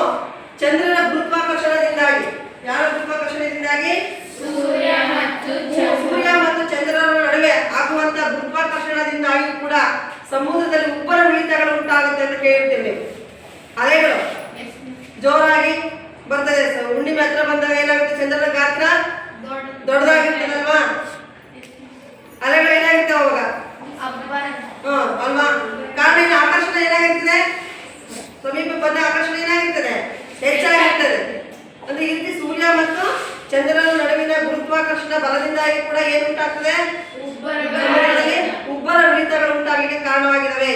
ಚಂದ್ರನ ಗುರುತ್ವಾಕರ್ಷಣದಿಂದಾಗಿ, ಯಾರ ಗುರುತ್ವಾಕರ್ಷಣದಿಂದಾಗಿ, ಸೂರ್ಯ ಮತ್ತು ಚಂದ್ರನ ನಡುವೆ ಆಗುವಂತ ಗುರುತ್ವಾಕರ್ಷಣದಿಂದಾಗಿ ಕೂಡ ಸಮುದ್ರದಲ್ಲಿ ಉಬ್ಬರ ಇಳಿತಗಳು ಉಂಟಾಗುತ್ತೆ ಅಂತ ಕೇಳಿರ್ತೇವೆ. ಅಲೆಗಳು ಜೋರಾಗಿ ಬರ್ತದೆ, ಹುಣ್ಣಿಮೆ ಹತ್ರ ಬಂದಾಗ ಏನಾಗುತ್ತೆ, ಚಂದ್ರನ ಗಾತ್ರ ದೊಡ್ಡದಾಗಿರ್ತದಲ್ವಾ, ಅಲೆಗಳು ಏನಾಗುತ್ತೆ ಅವಾಗ ಅಲ್ವಾ. ಕಾರಣ ಏನು, ಆಕರ್ಷಣೆ ಏನಾಗಿರ್ತದೆ, ಸಮೀಪ ಬಂದ ಆಕರ್ಷಣೆ ಏನಾಗಿರ್ತದೆ, ಹೆಚ್ಚಾಗಿರ್ತದೆ. ಅಂದ್ರೆ ಈ ರೀತಿ ಸೂರ್ಯ ಮತ್ತು ಚಂದ್ರನ ನಡುವಿನ ಗುರುತ್ವಾಕರ್ಷಣ ಬಲದಿಂದಾಗಿ ಕೂಡ ಏನು ಉಂಟಾಗ್ತದೆ, ಉಬ್ಬರ ಇಳಿತಗಳು ಉಂಟಾಗಲಿಕ್ಕೆ ಕಾರಣವಾಗಿದ್ದಾವೆ.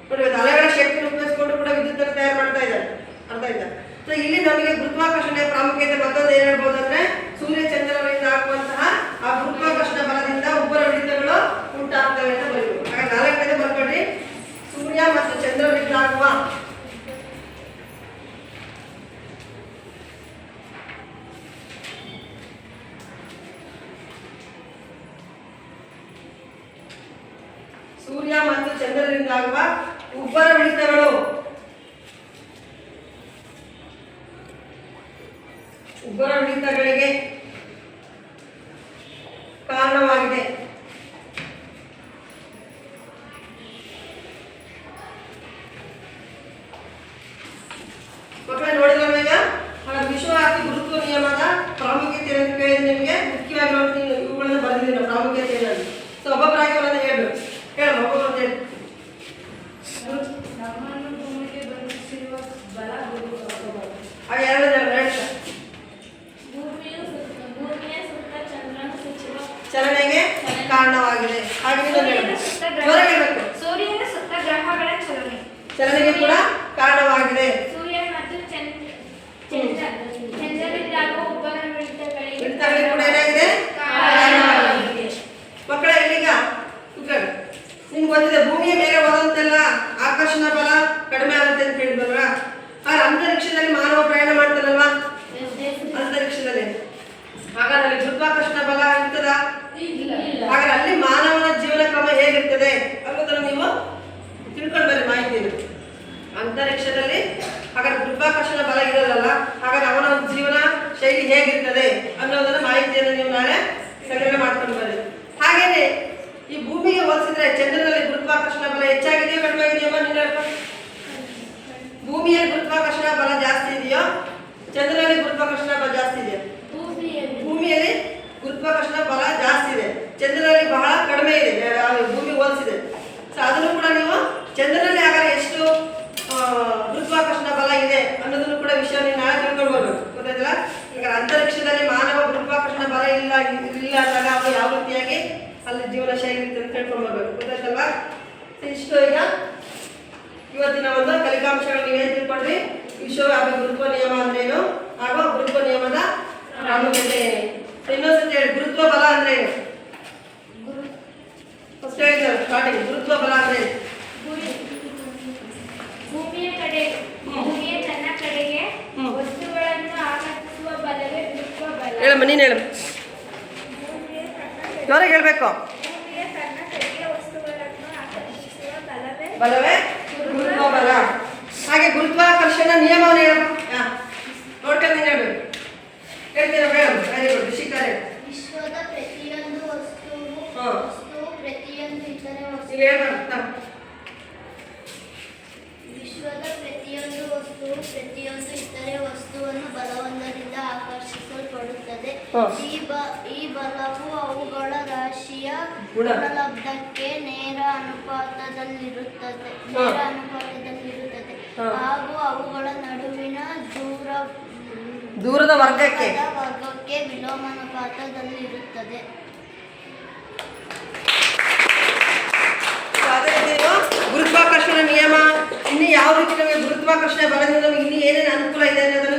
ನೋಡಿ, ಅಲೆಗಳ ಶಕ್ತಿಯನ್ನು ಉಪಯೋಗಿಸಿಕೊಂಡು ಕೂಡ ವಿದ್ಯುತ್ ಅನ್ನು ತಯಾರು ಮಾಡ್ತಾ ಇದ್ದಾರೆ, ಅರ್ಥ ಆಯ್ತಾ. ಸೊ ಇಲ್ಲಿ ನಮಗೆ ಗುರುತ್ವಾಕರ್ಷಣೆಯ ಪ್ರಾಮುಖ್ಯತೆ ಮತ್ತೊಂದು ಏನ್ ಹೇಳ್ಬೋದು ಅಂದ್ರೆ, ಸೂರ್ಯ ಚಂದ್ರನಿಂದ ಆಗುವಂತಹ ಆ ಗುರುತ್ವಾಕರ್ಷಣ ಬಲದಿಂದ ಉಬ್ಬರ ಇಳಿತಗಳು ಉಂಟಾಗ್ತವೆ ಅಂತ ಬರೀಬೋದು. ಹಾಗೆ ನಾಲ್ಕನೇದು ಬರ್ಕೊಡ್ರಿ, ಸೂರ್ಯ ಮತ್ತು ಚಂದ್ರನಿಂದ ಆಗುವ ಸೂರ್ಯ ಮತ್ತು ಚಂದ್ರರಿಂದಾಗುವ ಉಬ್ಬರ ಇಳಿತಗಳು, ಉಬ್ಬರ ಇಳಿತಗಳಿಗೆ ಕಾರಣವಾಗಿದೆ. ಮಕ್ಕಳೇ ನೋಡಿದ್ರಲ್ಲ, ಈಗ ವಿಶ್ವವ್ಯಾಪಿ ಗುರುತ್ವ ನಿಯಮದ ಪ್ರಾಮುಖ್ಯತೆ ಅಂತ ಕೇಳಿದ್ರೆ ನಿಮಗೆ ಮುಖ್ಯವಾಗಿ ಇವುಗಳನ್ನು ಬರೆದಿದ್ದೀನಿ ನಾವು, ಪ್ರಾಮುಖ್ಯತೆ ಏನಂತ. ಸೊ ಒಬ್ಬೊಬ್ಬರಾಗಿ ಅವರನ್ನ ಹೇಳ್ಬೇಕು, ಹೇಳಮ್ಮ ಒಬ್ಬೊಬ್ಬರು ಅಂತ ಹೇಳಿ. ನಮ್ಮನ್ನು ಭೂಮಿಗೆ ಬಂಧಿಸಿರುವ ಬಲ ಹಾಗೆ ಎರಡು ಭೂಮಿಯ ಸುತ್ತ ಚಂದ್ರನ ಸುತ್ತುವ ಚಲನೆಗೆ ಕಾರಣವಾಗಿದೆ. ಹಾಗೆ ಸೂರ್ಯನ ಸುತ್ತ ಗ್ರಹಗಳ ಚಲನೆಗೆ ಕೂಡ ಕಾರಣವಾಗಿದೆ. ಸೂರ್ಯ ಮತ್ತು ಚಂದ್ರನಿಂದಾಗುವ ಉಬ್ಬರ ಇಳಿತಗಳಿಗೆ ಕೂಡ ಏನಾಗಿದೆ, ಕಾರಣವಾಗಿದೆ. ಮಕ್ಕಳ ಇಲ್ಲಿಗ ನಿಮ್ಗೆ ಗೊತ್ತಿದೆ, ಭೂಮಿಯ ಮೇಲೆ ಹೋದಂತೆಲ್ಲ ಆಕರ್ಷಣ ಬಲ ಕಡಿಮೆ ಆಗುತ್ತೆ ಅಂತ ಹೇಳಿದ್ವಲ್ವ. ಆದ್ರೆ ಅಂತರಿಕ್ಷದಲ್ಲಿ ಮಾನವ ಪ್ರಯಾಣ ಮಾಡ್ತಾನಲ್ವಾ, ಅಂತರಿಕ್ಷದಲ್ಲಿ ಹಾಗಾದ್ರೆ ಅಲ್ಲಿ ಗುರುತ್ವಾಕರ್ಷಣ ಬಲ ಇರ್ತದ, ಹಾಗಾದ್ರೆ ಅಲ್ಲಿ ಮಾನವನ ಜೀವನ ಕ್ರಮ ಹೇಗಿರ್ತದೆ ಅನ್ನೋದನ್ನು ನೀವು ತಿಳ್ಕೊಂಡು ಬರ್ರಿ ಮಾಹಿತಿಯನ್ನು. ಅಂತರಿಕ್ಷದಲ್ಲಿ ಹಾಗಾದ್ರೆ ಗುರುತ್ವಾಕರ್ಷಣ ಬಲ ಇರೋದಲ್ಲ, ಹಾಗಾದ್ರೆ ಅವನ ಜೀವನ ಶೈಲಿ ಹೇಗಿರ್ತದೆ ಅನ್ನೋದನ್ನ ಮಾಹಿತಿಯನ್ನು ನೀವು ನಾಳೆ ಸಂಗ್ರಹ ಮಾಡ್ಕೊಂಡು ಬರ್ರಿ. ಹಾಗೇನೆ ಈ ಭೂಮಿಗೆ ಹೋಲಿಸಿದ್ರೆ ಚಂದ್ರನಲ್ಲಿ ಗುರುತ್ವಾಕರ್ಷಣ ಬಲ ಹೆಚ್ಚಾಗಿದೆಯೋ ಕಡಿಮೆ ಆಗಿದೆಯೋ ನೀನು ಹೇಳ್ಕೊ. ಭೂಮಿಯಲ್ಲಿ ಗುರುತ್ವಾಕರ್ಷಣ ಬಲ ಜಾಸ್ತಿ ಇದೆಯೋ, ಚಂದ್ರನಲ್ಲಿ ಗುರುತ್ವಾಕರ್ಷಣ ಬಲ ಜಾಸ್ತಿ ಇದೆಯೋ? ಭೂಮಿಯಲ್ಲಿ ಗುರುತ್ವಾಕರ್ಷಣ ಬಲ ಜಾಸ್ತಿ ಇದೆ, ಚಂದ್ರನಲ್ಲಿ ಬಹಳ ಕಡಿಮೆ ಇದೆ ಭೂಮಿ ಹೋಲಿಸಿದೆ. ಸೊ ಅದನ್ನು ಕೂಡ ನೀವು ಚಂದ್ರನಲ್ಲಿ ಆಗ ಎಷ್ಟು ಗುರುತ್ವಾಕರ್ಷಣ ಬಲ ಇದೆ ಅನ್ನೋದನ್ನು ಕೂಡ ವಿಷಯ ನೀವು ನಾಳೆ ತಿಳ್ಕೊಂಡು ಬರ್ಬೇಕು, ಗೊತ್ತಾಯ್ತಲ್ಲ. ಈಗ ಅಂತರಿಕ್ಷದಲ್ಲಿ ಮಾನವ ಗುರುತ್ವಾಕರ್ಷಣ ಬಲ ಇಲ್ಲ ಅಂದಾಗ ಅವರು ಯಾವ ರೀತಿಯಾಗಿ ಅಲ್ಲಿ ಜೀವನ ಶೈಲಿ ಅಂತ ತಿಳ್ಕೊಂಡು ಬರ್ಬೇಕು, ಗೊತ್ತಾಯ್ತಲ್ವಾ. ಇಷ್ಟು ಈಗ ಇವತ್ತಿನ ಒಂದು ಕಲಿಕಾಂಶಗಳು ನೀವೇನು ತಿಳ್ಕೊಂಡ್ರಿ, ವಿಶ್ವವ್ಯಾಪಿ ಗುರುತ್ವ ನಿಯಮ ಅಂದ್ರೇನು ಹಾಗೂ ಗುರುತ್ವ ನಿಯಮದ ಪ್ರಾಮುಖ್ಯತೆ ಏನು. ಇನ್ನೊಂದ್ಸತಿ ಹೇಳಿ, ಗುರುತ್ವ ಬಲ ಅಂದ್ರೆ ಏನು? ಫಸ್ಟ್ ಹೇಳಿದ್ರು ಸ್ಟಾರ್ಟಿಂಗ್, ಗುರುತ್ವ ಬಲ ಅಂದ್ರೆ ಭೂಮಿಯ ತನ್ನ ಕಡೆಗೆ ವಸ್ತುಗಳನ್ನು ಆಕರ್ಷಿಸುವ ಬಲವೇ ಗುರುತ್ವ ಬಲ. ಹೇಳಮ್ಮ, ನೀನು ಹೇಳು, ಜೋರಾಗಿ ಹೇಳ್ಬೇಕು. ಭೂಮಿಯ ತನ್ನ ಕಡೆಗೆ ವಸ್ತುಗಳನ್ನು ಆಕರ್ಷಿಸುವ ಬಲವೇ ಗುರುತ್ವ ಬಲ. ಹಾಗೆ ಗುರುತ್ವಾಕರ್ಷಣ ನಿಯಮವನ್ನು ಹೇಳಮ್ಮ, ನೋಡ್ಕೊಂಡು ನೀನು ಹೇಳ್ಬೇಕು. ಹೇಳ್ತೀರಾ ಮೇಡಮ್? Very good. ರಿಷಿಕಾ ವಿಶ್ವದ ಪ್ರತಿಯೊಂದು ವಸ್ತುವು ಪ್ರತಿಯೊಂದು ಇತರೆ ವಸ್ತು. ವಿಶ್ವದ ಪ್ರತಿಯೊಂದು ವಸ್ತುವು ಪ್ರತಿಯೊಂದು ಇತರೆ ವಸ್ತುವನ್ನು ಬಲವೊಂದರಿಂದ ಆಕರ್ಷಿಸಲ್ಪಡುತ್ತದೆ. ಈ ಬಲವು ಅವುಗಳ ರಾಶಿಯ ಗುಣಲಬ್ಧಕ್ಕೆ ನೇರ ಅನುಪಾತದಲ್ಲಿರುತ್ತದೆ ಹಾಗೂ ಅವುಗಳ ನಡುವಿನ ದೂರದ ವರ್ಗಕ್ಕೆ ವಿಲೋಮಾನುಪಾತದಲ್ಲಿರುತ್ತದೆ. ಗುರುತ್ವಾಕರ್ಷಣ ನಿಯಮ ಇನ್ನು ಯಾವ ರೀತಿ ನಮಗೆ ಗುರುತ್ವಾಕರ್ಷಣೆ ಬಲದಿಂದ ನಮಗೆ ಇನ್ನೂ ಏನೇನು ಅನುಕೂಲ ಇದೆ ಅನ್ನೋದನ್ನ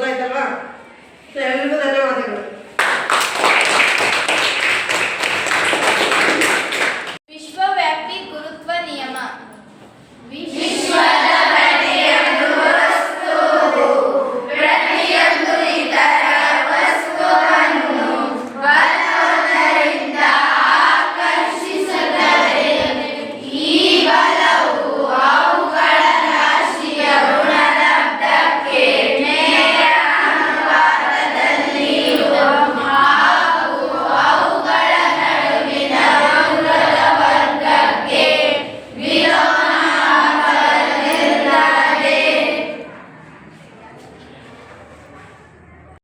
ಅರ್ಥ ಆಯ್ತಲ್ವಾ? ಸೊ ಎಲ್ರಿಗೂ ಧನ್ಯವಾದಗಳು.